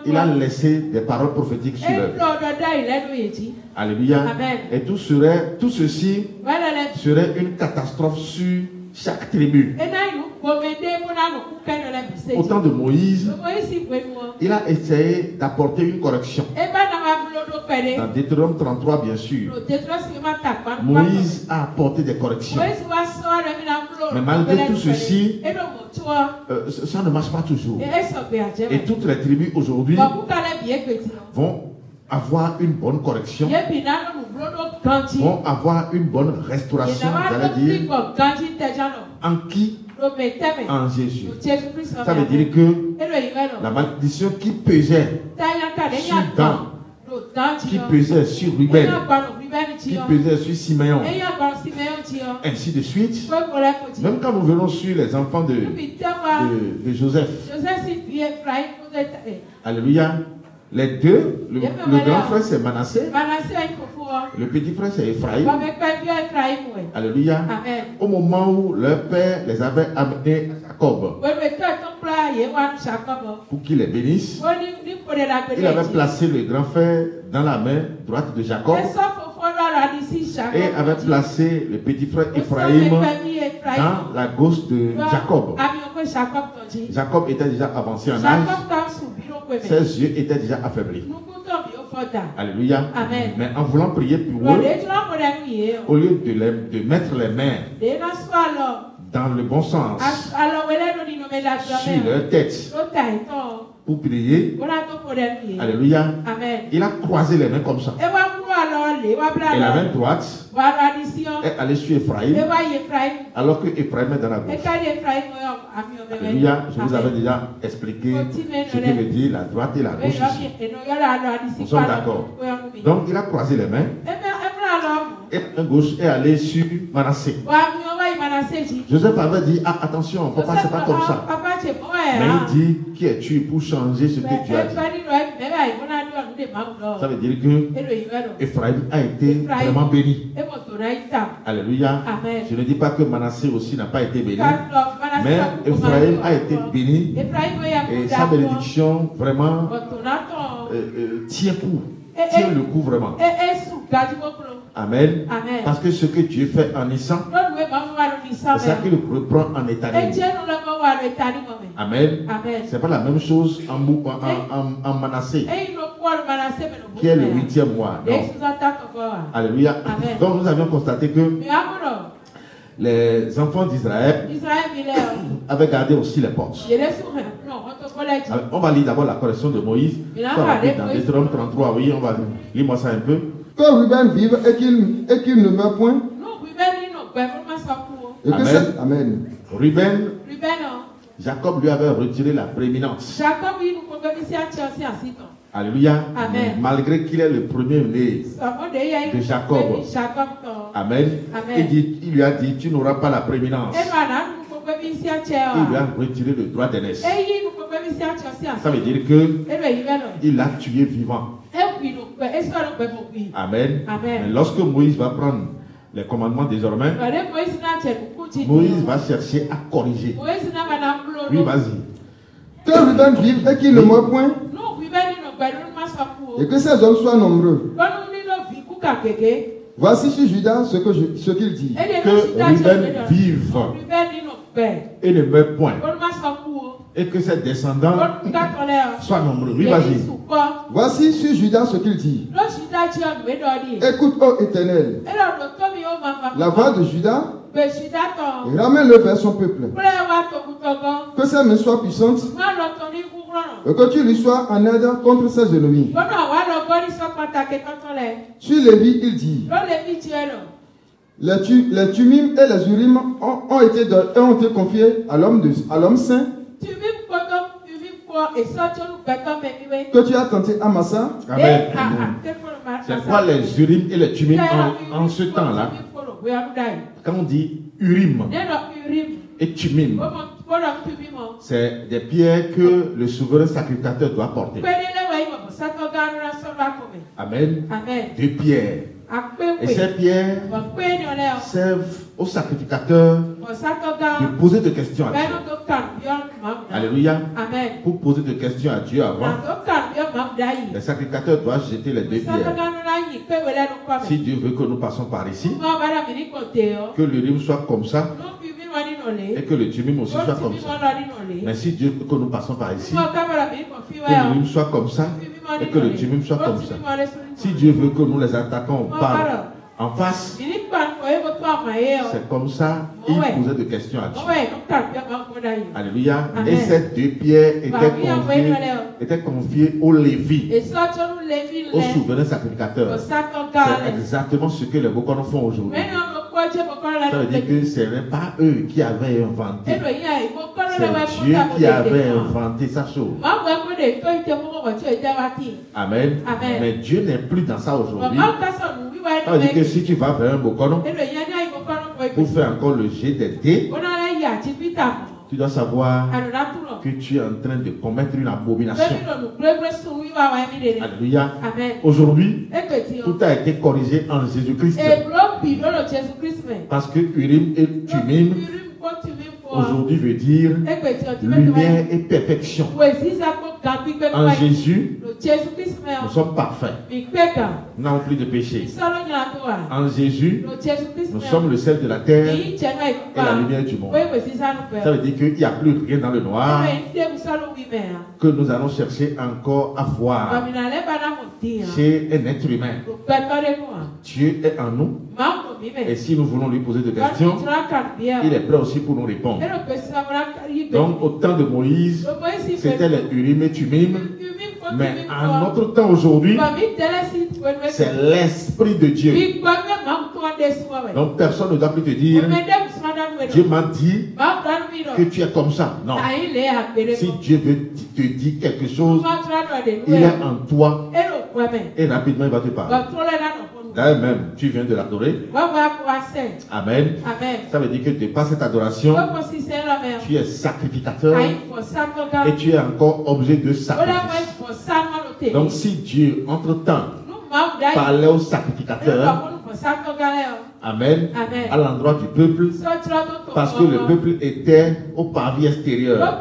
il a laissé des paroles prophétiques sur eux. Alléluia. Et tout ceci serait une catastrophe sur chaque tribu. Au temps de Moïse, il a essayé d'apporter une correction. Dans Deutéronome 33, bien sûr, Moïse a apporté des corrections. Mais malgré tout ceci, ça ne marche pas toujours. Et toutes les tribus aujourd'hui vont avoir une bonne correction, vont avoir une bonne restauration, j'allais dire, en qui? En Jésus. Ça veut dire que la malédiction qui pesait sur Dan, qui pesait sur Ruben, qui pesait sur Siméon, ainsi de suite. Même quand nous venons sur les enfants de Joseph, alléluia, les deux, le grand frère c'est Manassé, le petit frère c'est Ephraïm. Alléluia. Au moment où leur père les avait amenés à Jacob pour qu'il les bénisse, il avait placé le grand frère dans la main droite de Jacob et avait placé le petit frère Ephraïm dans la gauche de Jacob. Jacob était déjà avancé en âge, ses yeux étaient déjà affaiblis. Alléluia. Mais en voulant prier pour eux, au lieu de mettre les mains dans le bon sens sur leur tête pour prier, alléluia, il a croisé les mains comme ça. Et la main droite est allée sur Ephraïm, alors que Ephraïm est dans la gauche. Alléluia, je vous avais déjà expliqué ce que veut dire la droite et la gauche ici. Nous sommes d'accord. Donc il a croisé les mains et la main gauche est allée sur Manassé. Joseph avait dit, ah, attention, papa, c'est pas comme ça. Mais il dit, qui es-tu pour changer ce que Dieu a dit? Ça veut dire que Ephraïm a été vraiment béni. Alléluia. Je ne dis pas que Manassé aussi n'a pas été béni, mais Ephraïm a été béni et sa bénédiction vraiment tient le coup vraiment. Amen. Parce que ce que Dieu fait en Nissan, c'est ça qu'il reprend en Éthanime. Amen. C'est pas la même chose en Manassé, qui est le 8e mois. Non. Alléluia. Donc nous avions constaté que les enfants d'Israël avaient gardé aussi les portes. Alors, on va lire d'abord la correction de Moïse. Dans Deutéronome 33, oui, on va lire moi ça un peu. Que Ruben vive et qu'il ne meure point. Et que Amen. Amen. Ruben, Jacob lui avait retiré la prééminence. Alléluia. Amen. Malgré qu'il est le premier-né de Jacob. Amen. Il lui a dit, tu n'auras pas la prééminence. Il lui a retiré le droit d'aînesse. Ça veut dire qu'il l'a tué vivant. Amen. Mais lorsque Moïse va prendre les commandements désormais, Moïse va chercher à corriger. Oui, vas-y. Que Ruben vive et qu'il ne meure point. Et que ces hommes soient nombreux. Voici sur Judas ce qu'il dit. Que Ruben vive et ne meure point. Et que ses descendants soient nombreux. Oui, vas-y. Voici sur Judas ce qu'il dit. Écoute, ô Éternel, la voix de Judas, et ramène-le vers son peuple. Que sa main soit puissante et que tu lui sois en aide contre ses ennemis. Sur Lévi, il dit, les Tumim et les Urim ont été confiés à l'homme saint que tu as tenté à Massa. Amen. C'est quoi les Urim et les Tumim en ce temps-là? Quand on dit Urim et Tumim, c'est des pierres que le souverain sacrificateur doit porter. Amen. Deux pierres. Et ces pierres servent au sacrificateur de poser des questions à Dieu. Alléluia. Pour poser des questions à Dieu avant, le sacrificateur doit jeter les deux pierres. Si Dieu veut que nous passions par ici, que l'urim soit comme ça et que le tumim aussi soit comme ça. Mais si Dieu veut que nous passions par ici, que l'urim soit comme ça et que le tumim soit comme ça. Si Dieu veut que nous les attaquons par en face, c'est comme ça, il posait des questions à Dieu. Alléluia. Et ces deux pierres étaient confiées au Lévi, au souverain sacrificateur. C'est exactement ce que les Bokono font aujourd'hui. Ça veut dire que ce n'est pas eux qui avaient inventé. C'est Dieu qui avait inventé sa chose. Amen. Mais Dieu n'est plus dans ça aujourd'hui. Ça veut dire que si tu vas vers un Bokono pour faire encore le jet des dés, tu dois savoir que tu es en train de commettre une abomination. Alléluia. Aujourd'hui, tout a été corrigé en Jésus-Christ. Parce que Urim et Tumim aujourd'hui veut dire lumière et perfection. En Jésus, nous sommes parfaits. Nous n'avons plus de péché. En Jésus, nous sommes le sel de la terre et la lumière du monde. Ça veut dire qu'il n'y a plus rien dans le noir que nous allons chercher encore à voir chez un être humain. Dieu est en nous. Et si nous voulons lui poser des questions, il est prêt aussi pour nous répondre. Donc au temps de Moïse, c'était les Urim et Tumim Mais en notre temps aujourd'hui, c'est l'Esprit de Dieu. Donc personne ne doit plus te dire, Dieu m'a dit que tu es comme ça. Non. Si Dieu veut te dire quelque chose, il est en toi et rapidement il va te parler. D'ailleurs même, tu viens de l'adorer. Amen. Ça veut dire que de par cette adoration, tu es sacrificateur et tu es encore objet de sacrifice. Donc si Dieu, entre-temps, parlait au sacrificateur, amen, à l'endroit du peuple, parce que le peuple était au parvis extérieur,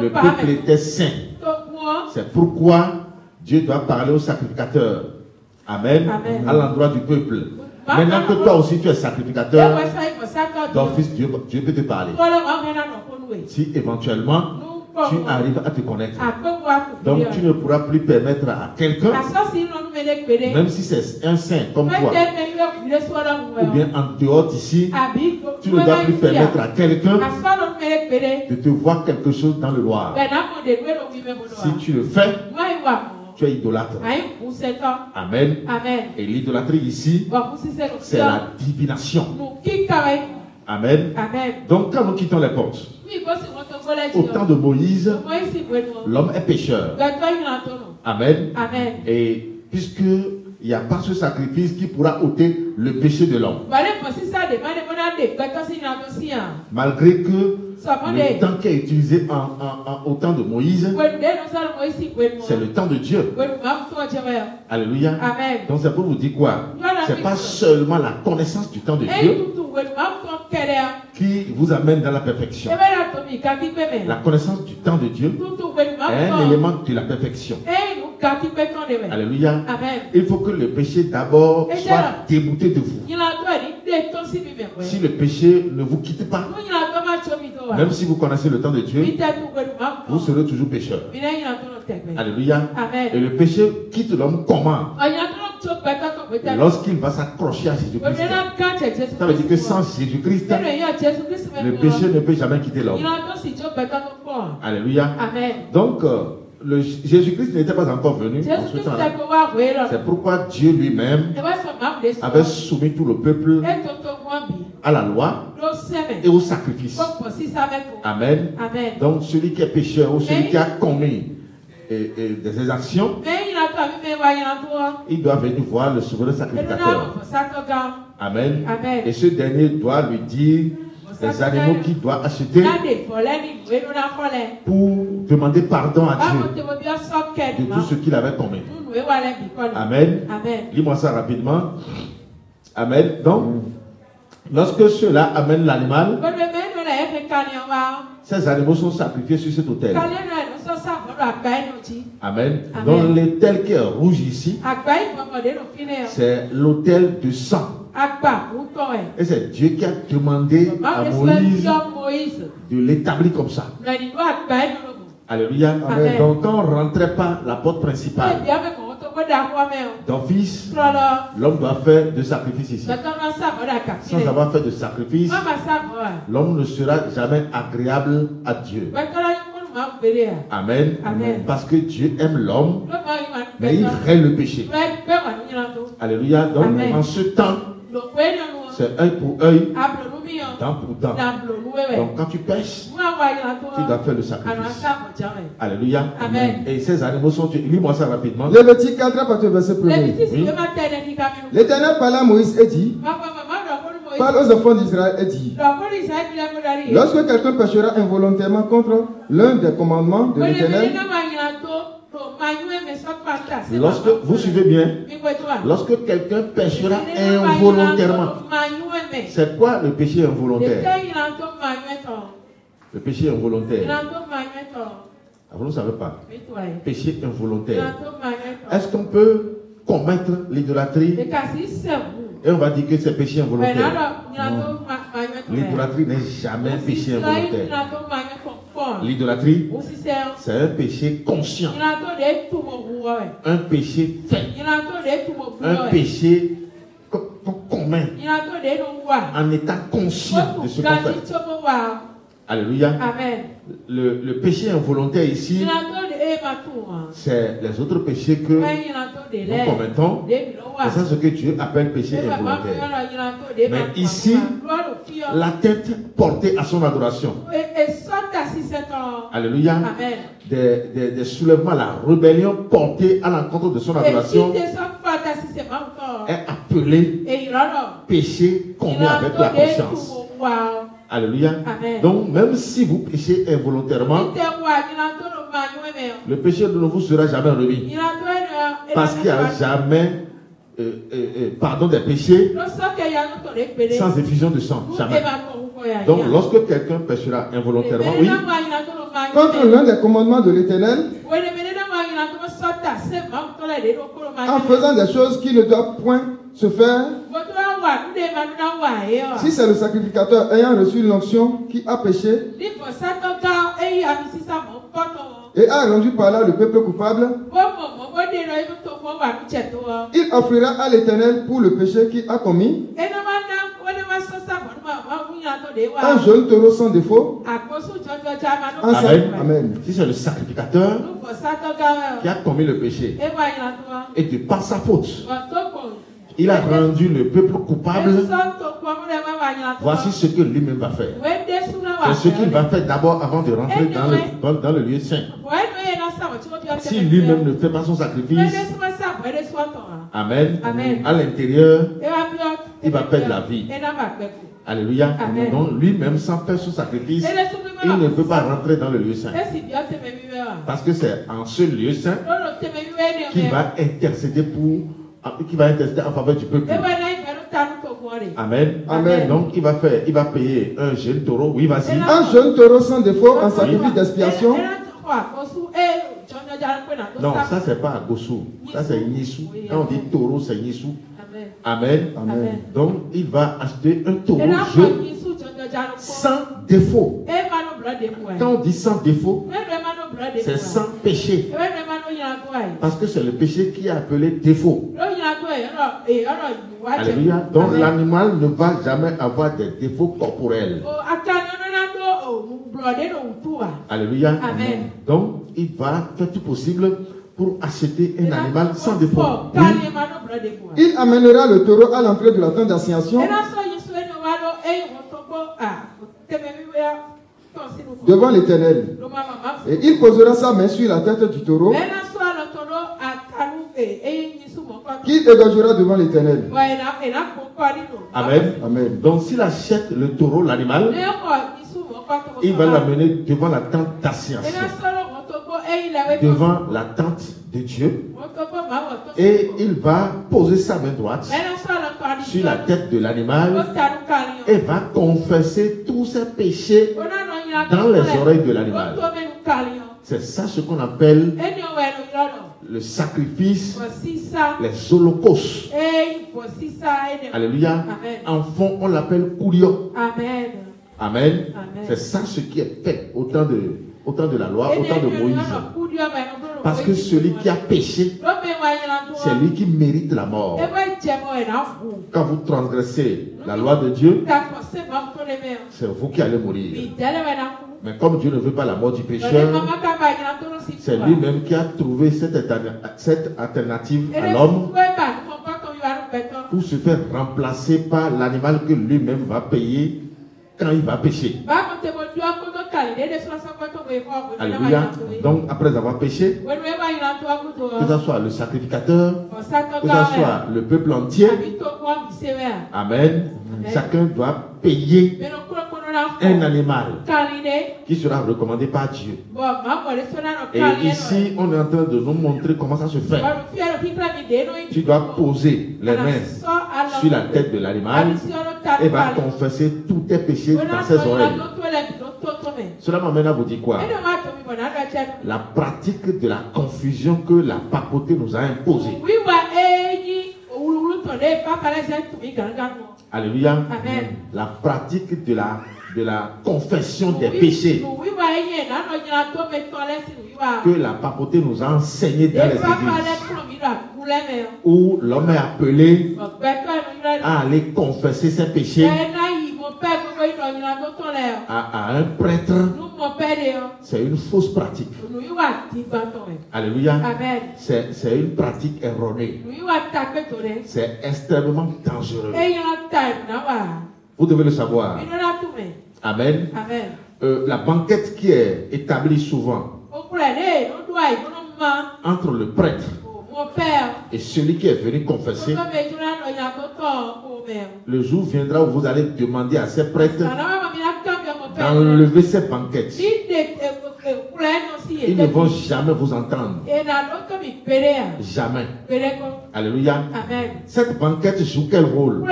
le peuple était saint. C'est pourquoi Dieu doit parler au sacrificateur, amen, à l'endroit du peuple. Maintenant que toi aussi tu es sacrificateur, ton fils Dieu peut te parler. Si éventuellement tu arrives à te connaître, donc tu ne pourras plus permettre à quelqu'un, même si c'est un saint comme toi, ou bien en dehors d'ici, tu ne dois plus permettre à quelqu'un de te voir quelque chose dans le noir. Si tu le fais, tu es idolâtre. Amen. Et l'idolâtrie ici, c'est la divination. Amen. Donc quand nous quittons les portes, au temps de Moïse, l'homme est pécheur. Amen. Et puisqu'il n'y a pas ce sacrifice qui pourra ôter le péché de l'homme. Malgré que le temps qui est utilisé au temps de Moïse, c'est le temps de Dieu. Alléluia. Donc c'est pour vous dire quoi? Ce n'est pas seulement la connaissance du temps de Dieu qui vous amène dans la perfection. La connaissance du temps de Dieu est un élément de la perfection. Alléluia. Il faut que le péché d'abord soit débouté de vous. Si le péché ne vous quitte pas, même si vous connaissez le temps de Dieu, vous serez toujours pécheur. Alléluia. Et le péché quitte l'homme comment? Lorsqu'il va s'accrocher à Jésus-Christ. Ça veut dire que sans Jésus-Christ, le péché ne peut jamais quitter l'homme. Alléluia. Donc, Jésus-Christ n'était pas encore venu en ce temps-là. C'est pourquoi Dieu lui-même avait soumis tout le peuple à la loi et au sacrifice. Amen. Donc celui qui est pécheur ou celui qui a commis des actions, il doit venir voir le souverain sacrificateur. Amen. Et ce dernier doit lui dire les animaux qu'il doit acheter pour demander pardon à Dieu de tout ce qu'il avait commis. Amen. Lis-moi ça rapidement. Amen. Donc, lorsque cela amène l'animal, ces animaux sont sacrifiés sur cet autel. Amen. Donc l'autel qui est rouge ici, c'est l'autel de sang. Et c'est Dieu qui a demandé à Moïse de l'établir comme ça. Alléluia. Amen. Donc quand on ne rentrait pas la porte principale, d'office, l'homme doit faire de sacrifice ici. Sans avoir fait de sacrifice, l'homme ne sera jamais agréable à Dieu. Amen. Parce que Dieu aime l'homme, mais il crée le péché. Alléluia. Donc en ce temps, c'est œil pour œil, dent pour dent. Donc quand tu pêches, tu dois faire le sacrifice. Alléluia. Amen. Et ces animaux sont... Lis-moi ça rapidement. Lévitique 4 à partir du verset 1er. Oui. L'Éternel parla à Moïse et dit, parle aux enfants d'Israël et dit, lorsque quelqu'un péchera involontairement contre l'un des commandements de l'Éternel, lorsque, vous suivez bien, lorsque quelqu'un péchera involontairement, c'est quoi le péché involontaire? Le péché involontaire. Vous ne savez pas. Péché involontaire. Est-ce qu'on peut commettre l'idolâtrie et on va dire que c'est péché involontaire? L'idolâtrie n'est jamais péché involontaire. L'idolâtrie, c'est un péché conscient. Un péché fait. Un péché commun. En étant conscient de ce qu'on fait. Alléluia. Le péché involontaire ici, c'est les autres péchés que nous commettons. Et c'est ce que Dieu appelle péché involontaire. Mais ici, la tête portée à son adoration. Alléluia. Des soulèvements, la rébellion portée à l'encontre de son adoration est appelée péché commis avec la conscience. Alléluia. Donc, même si vous péchez involontairement, le péché ne vous sera jamais remis. Parce qu'il n'y a jamais pardon des péchés sans effusion de sang. Jamais. Donc, lorsque quelqu'un péchera involontairement, oui, contre l'un des commandements de l'Éternel, en faisant des choses qui ne doivent point se faire, si c'est le sacrificateur ayant reçu l'onction qui a péché et a rendu par là le peuple coupable, il offrira à l'Éternel pour le péché qu'il a commis un jeune taureau sans défaut. Amen. Amen. Si c'est le sacrificateur qui a commis le péché et de par sa faute, il a rendu le peuple coupable, voici ce que lui-même va faire. C'est ce qu'il va faire d'abord avant de rentrer dans le lieu saint. Si lui-même ne fait pas son sacrifice, amen, à l'intérieur, il va perdre la vie. Alléluia. Donc lui-même, sans faire son sacrifice, il ne peut pas rentrer dans le lieu saint. Parce que c'est en ce lieu saint qu'il va intercéder en faveur du peuple. Amen. Amen. Donc il va payer un jeune taureau. Oui, vas-y. Un jeune taureau sans défaut en sacrifice d'expiation. Non, ça c'est pas à Gossou. Ça c'est Nissou. Quand on dit taureau, c'est Nissou. Amen. Amen. Donc il va acheter un taureau jeune sans défaut. Quand on dit sans défaut, c'est sans péché. Parce que c'est le péché qui est appelé défaut. Alléluia. Donc l'animal ne va jamais avoir des défauts corporels. Alléluia. Amen. Donc il va faire tout possible pour acheter un animal sans défaut. Oui. Il amènera le taureau à l'entrée de la tente d'assignation devant l'Éternel. Et il posera sa main sur la tête du taureau qu'il égorgera devant l'Éternel. Amen. Amen. Donc s'il achète le taureau, l'animal, il va l'amener devant la tente d'assignation, devant la tente de Dieu, et il va poser sa main droite sur la tête de l'animal et va confesser tous ses péchés dans les oreilles de l'animal. C'est ça ce qu'on appelle le sacrifice, les holocaustes. Alléluia. En fond, on l'appelle Kourio. Amen. Amen. C'est ça ce qui est fait au temps de la loi, au temps de Moïse. Parce que celui qui a péché, c'est lui qui mérite la mort. Quand vous transgressez la loi de Dieu, c'est vous qui allez mourir. Mais comme Dieu ne veut pas la mort du pécheur, c'est lui-même qui a trouvé cette alternative à l'homme pour se faire remplacer par l'animal que lui-même va payer quand il va pécher. Alléluia. Donc après avoir péché, que ce soit le sacrificateur, que ce soit le peuple entier, amen, chacun doit payer un animal qui sera recommandé par Dieu. Et ici, on est en train de nous montrer comment ça se fait. Tu dois poser les mains sur la tête de l'animal et va confesser tous tes péchés dans ses oreilles. Cela m'amène à vous dire quoi? La pratique de la confusion que la papauté nous a imposée. Alléluia. Amen. La pratique de la confession des péchés que la papauté nous a enseigné dans les églises, où l'homme est appelé à aller confesser ses péchés à un prêtre, c'est une fausse pratique. Alléluia. C'est une pratique erronée. C'est extrêmement dangereux. Vous devez le savoir. Amen. La banquette qui est établie souvent entre le prêtre et celui qui est venu confesser, le jour viendra où vous allez demander à ces prêtres d'enlever ces banquettes. Ils ne vont jamais vous entendre. Jamais. Alléluia. Cette banquette joue quel rôle?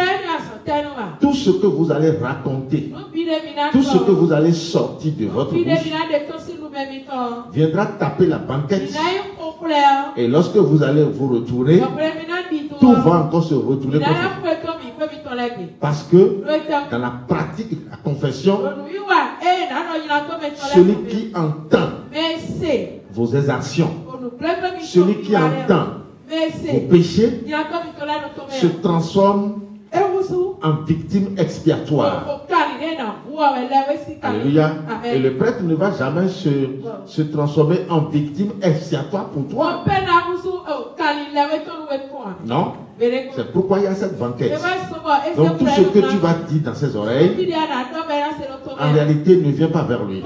Tout ce que vous allez raconter, tout ce que vous allez sortir de votre bouche viendra taper la banquette. Et lorsque vous allez vous retourner, tout va encore se retourner contre vous. Parce que dans la pratique de la confession, celui qui entend vos exactions, celui qui entend vos péchés, se transforme en victime expiatoire. Alléluia. Et le prêtre ne va jamais se transformer en victime expiatoire pour toi. Non. C'est pourquoi il y a cette banquette. Donc tout ce que tu vas dire dans ses oreilles, en réalité ne vient pas vers lui.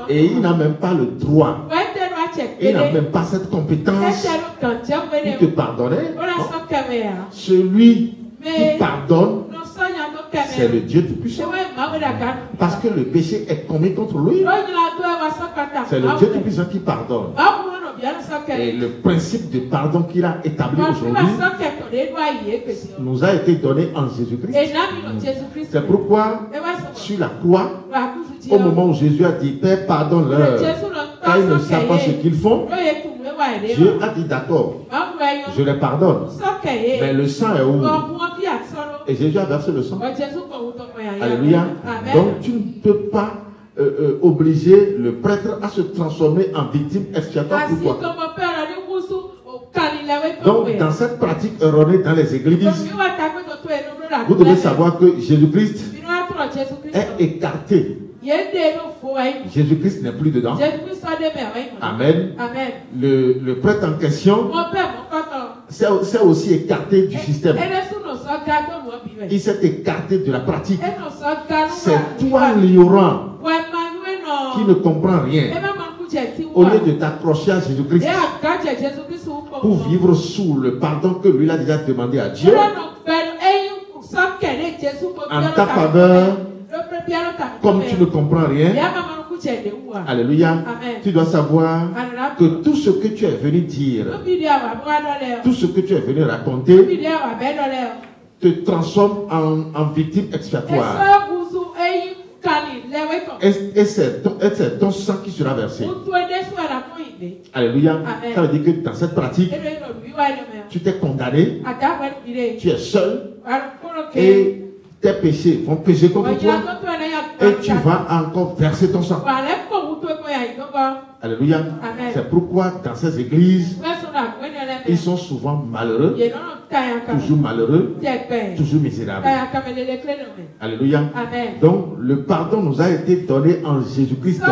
Et il n'a même pas le droit. Il n'a même pas cette compétence pour te pardonner. Celui qui pardonne, c'est le Dieu Tout-Puissant. Parce que le péché est commis contre lui. C'est le Dieu Tout-Puissant qui pardonne. Et le principe de pardon qu'il a établi aujourd'hui nous a été donné en Jésus-Christ. C'est pourquoi sur la croix, au moment où Jésus a dit Père, pardonne-leur, car ils ne savent pas ce qu'ils font, Dieu a dit d'accord, je les pardonne. Mais le sang est où? Et Jésus a versé le sang. Alléluia. Donc tu ne peux pas obliger le prêtre à se transformer en victime expiatoire pour toi. Donc dans cette pratique erronée dans les églises, vous devez savoir que Jésus-Christ est écarté. Jésus-Christ n'est plus dedans. Amen. Le prêtre en question s'est aussi écarté du système. Il s'est écarté de la pratique. C'est toi l'ignorant qui ne comprend rien. Au lieu de t'accrocher à Jésus-Christ pour vivre sous le pardon que lui a déjà demandé à Dieu, en ta faveur, comme tu ne comprends rien, alléluia, tu dois savoir que tout ce que tu es venu dire, tout ce que tu es venu raconter, te transforme en victime expiatoire. Et c'est ton sang qui sera versé. Alléluia. Ça veut dire que dans cette pratique, tu t'es condamné, tu es seul, et tes péchés vont pécher contre toi, et tu vas encore verser ton sang. Alléluia. C'est pourquoi dans ces églises, ils sont souvent malheureux, toujours malheureux, toujours misérables. Alléluia. Donc le pardon nous a été donné en Jésus-Christ.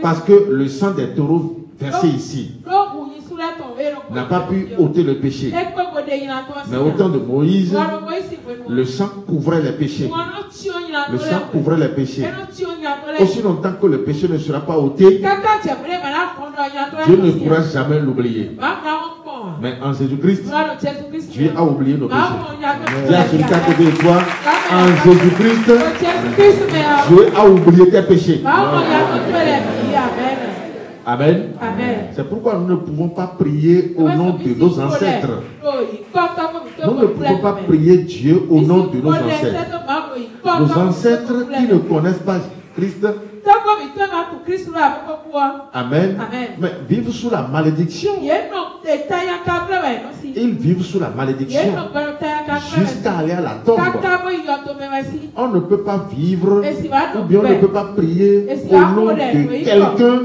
Parce que le sang des taureaux versé ici n'a pas pu ôter le péché. Mais au temps de Moïse, le sang couvrait les péchés. Le sang couvrait les péchés. Aussi longtemps que le péché ne sera pas ôté, Dieu ne pourra jamais l'oublier. Mais en Jésus-Christ, Dieu a oublié nos péchés. Dis à celui qui a côté de toi, en Jésus-Christ, Dieu a oublié tes péchés. Amen. C'est pourquoi nous ne pouvons pas prier au nom de nos ancêtres. Nous ne pouvons pas prier Dieu au nom de nos ancêtres. Nos ancêtres qui ne connaissent pas Christ, amen, mais vivent sous la malédiction. Ils vivent sous la malédiction jusqu'à aller à la tombe. On ne peut pas vivre ou bien on ne peut pas prier au nom de quelqu'un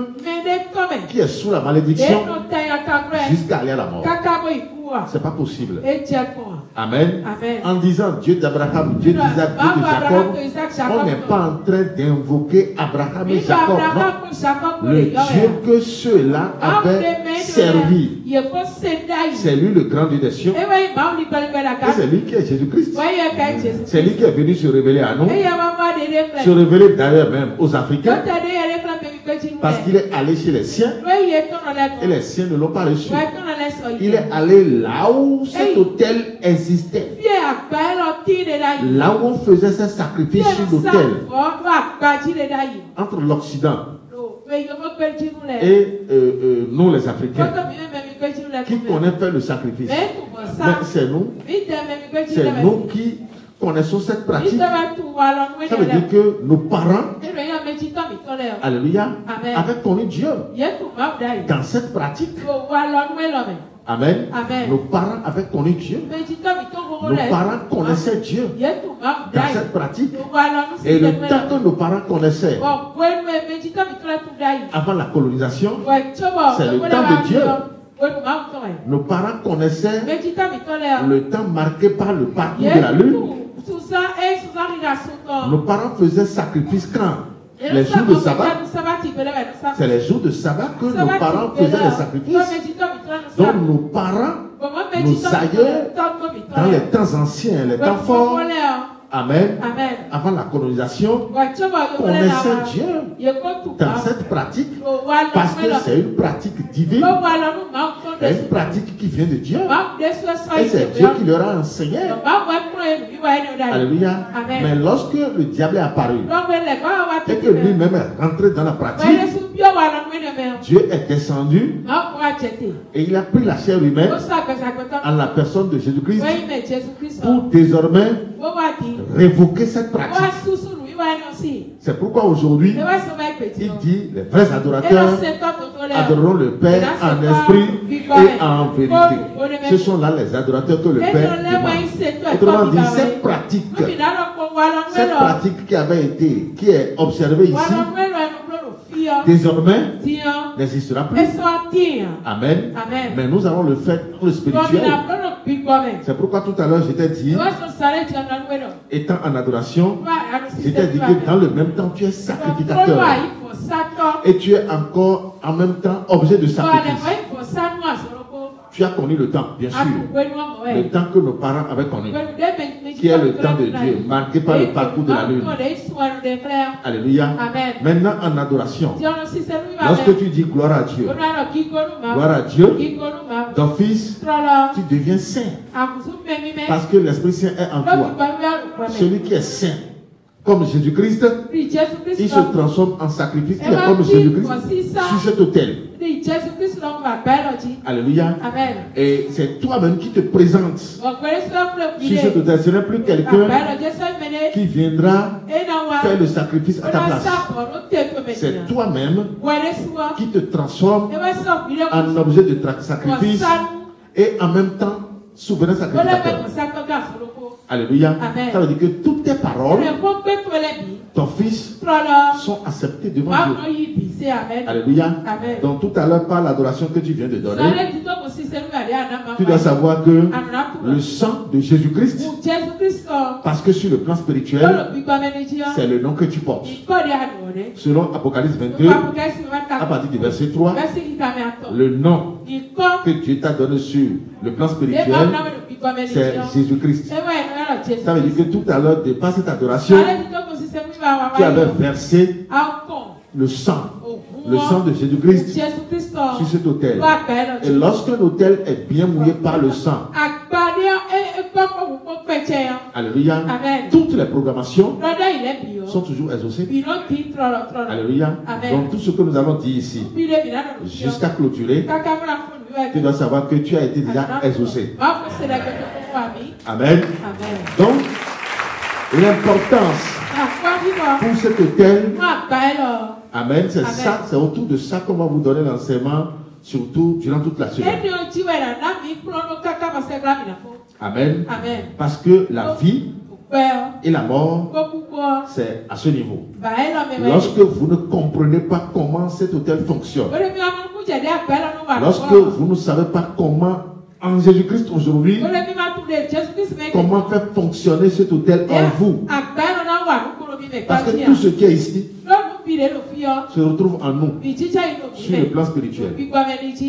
qui est sous la malédiction jusqu'à aller à la mort. c'est pas possible. Amen. En disant Dieu d'Abraham, Dieu d'Isaac, Dieu de Jacob, on n'est pas en train d'invoquer Abraham et Jacob. Non. Le Dieu que ceux-là avaient servi. C'est lui le grand Dieu des cieux. Et c'est lui qui est Jésus-Christ. C'est lui qui est venu se révéler à nous. Se révéler d'ailleurs même aux Africains. Parce qu'il est allé chez les siens. Et les siens ne l'ont pas reçu. Il est allé là où cet autel existait. Là où on faisait ses sacrifices sur l'autel. Entre l'Occident et nous les Africains qui connaissent faire le sacrifice. Mais c'est nous qui connaissons cette pratique. Ça veut dire que nos parents, alléluia, avaient connu Dieu dans cette pratique. Amen. Nos parents avaient connu Dieu. Nos parents connaissaient Dieu dans cette pratique. Et le temps que nos parents connaissaient avant la colonisation, c'est le temps de Dieu. Nos parents connaissaient le temps marqué par le parcours de la lune. Nos parents faisaient sacrifice quand? Les jours de sabbat. C'est les jours de sabbat que nos parents faisaient les sacrifices. Donc nos parents, nos aïeux, dans les temps anciens, les temps forts, amen, avant la colonisation, connaissaient Dieu dans cette pratique parce que c'est une pratique divine. C'est une pratique qui vient de Dieu. Et c'est Dieu qui leur a enseigné. Alléluia. Mais lorsque le diable est apparu et que lui-même est rentré dans la pratique, Dieu est descendu et il a pris la chair humaine en la personne de Jésus-Christ pour désormais révoquer cette pratique. C'est pourquoi aujourd'hui, il dit les vrais adorateurs adoreront le Père en esprit et en vérité. Ce sont là les adorateurs que le Père demande. Autrement dit, cette pratique qui est observée ici, désormais n'existera plus. Amen. Mais nous allons le faire pour le spirituel. C'est pourquoi tout à l'heure je t'ai dit, étant en adoration, je t'ai dit que dans le même temps tu es sacrificateur et tu es encore en même temps objet de sacrifice. Tu as connu le temps, bien sûr, le temps que nos parents avaient connu, qui est le temps de Dieu, marqué par le parcours de la lune. Alléluia. Maintenant en adoration, lorsque tu dis gloire à Dieu, d'office, tu deviens saint. Parce que l'Esprit Saint est en toi. Celui qui est saint, comme Jésus-Christ, il se transforme en sacrifice. Il est comme Jésus-Christ sur cet autel. Alléluia. Et c'est toi-même qui te présentes sur cet autel. Ce n'est plus quelqu'un qui viendra faire le sacrifice à ta place. C'est toi-même qui te transforme en objet de sacrifice et en même temps souverain sacrificateur. Alléluia. Ça veut dire que toutes tes paroles, ton fils, sont acceptées devant Dieu. Alléluia. Donc tout à l'heure, par l'adoration que tu viens de donner, tu dois savoir que le sang de Jésus-Christ, parce que sur le plan spirituel, c'est le nom que tu portes. Selon Apocalypse 22, à partir du verset 3, le nom que Dieu t'a donné sur le plan spirituel, c'est Jésus-Christ. Ça veut dire que tout à l'heure, de par cette adoration, tu avais versé le sang de Jésus-Christ sur cet autel. Et lorsque l'autel est bien mouillé par le sang, alléluia, toutes les programmations sont toujours exaucées. Alléluia. Donc tout ce que nous avons dit ici, jusqu'à clôturer, tu dois savoir que tu as été déjà exaucé. Amen. Donc, l'importance pour cet autel, amen, c'est ça, c'est autour de ça qu'on va vous donner l'enseignement, surtout durant toute la semaine. Amen. Parce que la vie et la mort, c'est à ce niveau. Lorsque vous ne comprenez pas comment cet autel fonctionne, lorsque vous ne savez pas comment en Jésus-Christ aujourd'hui, comment faire fonctionner cet hôtel en vous. Parce que tout ce qui est ici se retrouve en nous, sur le plan spirituel.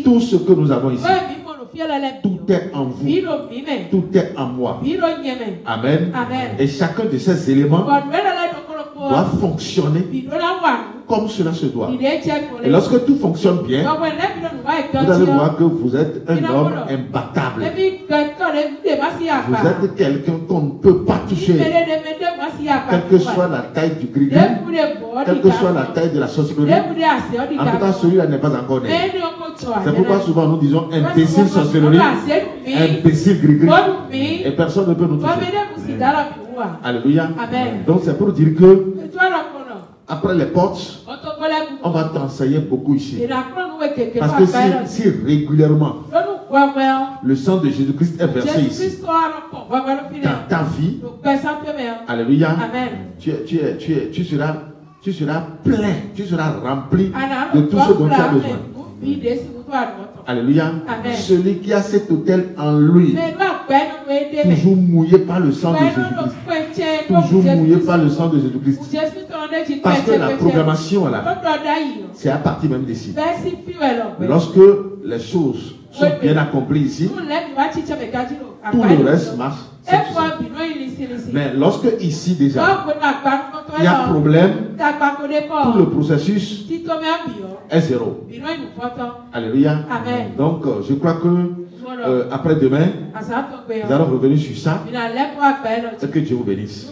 Tout ce que nous avons ici, tout est en vous, tout est en moi. Amen. Et chacun de ces éléments doit fonctionner comme cela se doit. Et lorsque tout fonctionne bien, vous allez voir que vous êtes un homme imbattable. Vous êtes quelqu'un qu'on ne peut pas toucher. Quelle que soit la taille du gris-gris, quelle que soit la taille de la sorcellerie, en tout cas celui-là n'est pas encore né. C'est pourquoi souvent nous disons imbécile sorcellerie, imbécile gris-gris, et personne ne peut nous toucher. Alléluia. Donc c'est pour dire que après les portes, on va t'enseigner beaucoup ici. Parce que si régulièrement le sang de Jésus-Christ est versé ici, dans ta vie, alléluia, tu seras plein, tu seras rempli de tout ce dont tu as besoin. Alléluia. Celui qui a cet hôtel en lui, toujours mouillé par le sang de Jésus-Christ. Toujours mouillé par le sang de Jésus-Christ. Parce que la programmation là, c'est à partir même d'ici. Lorsque les choses sont bien accomplies ici, tout le reste marche. Mais lorsque ici déjà, il y a problème, tout le processus est zéro. Alléluia. Donc je crois que après demain, nous allons revenir sur ça. Et que Dieu vous bénisse.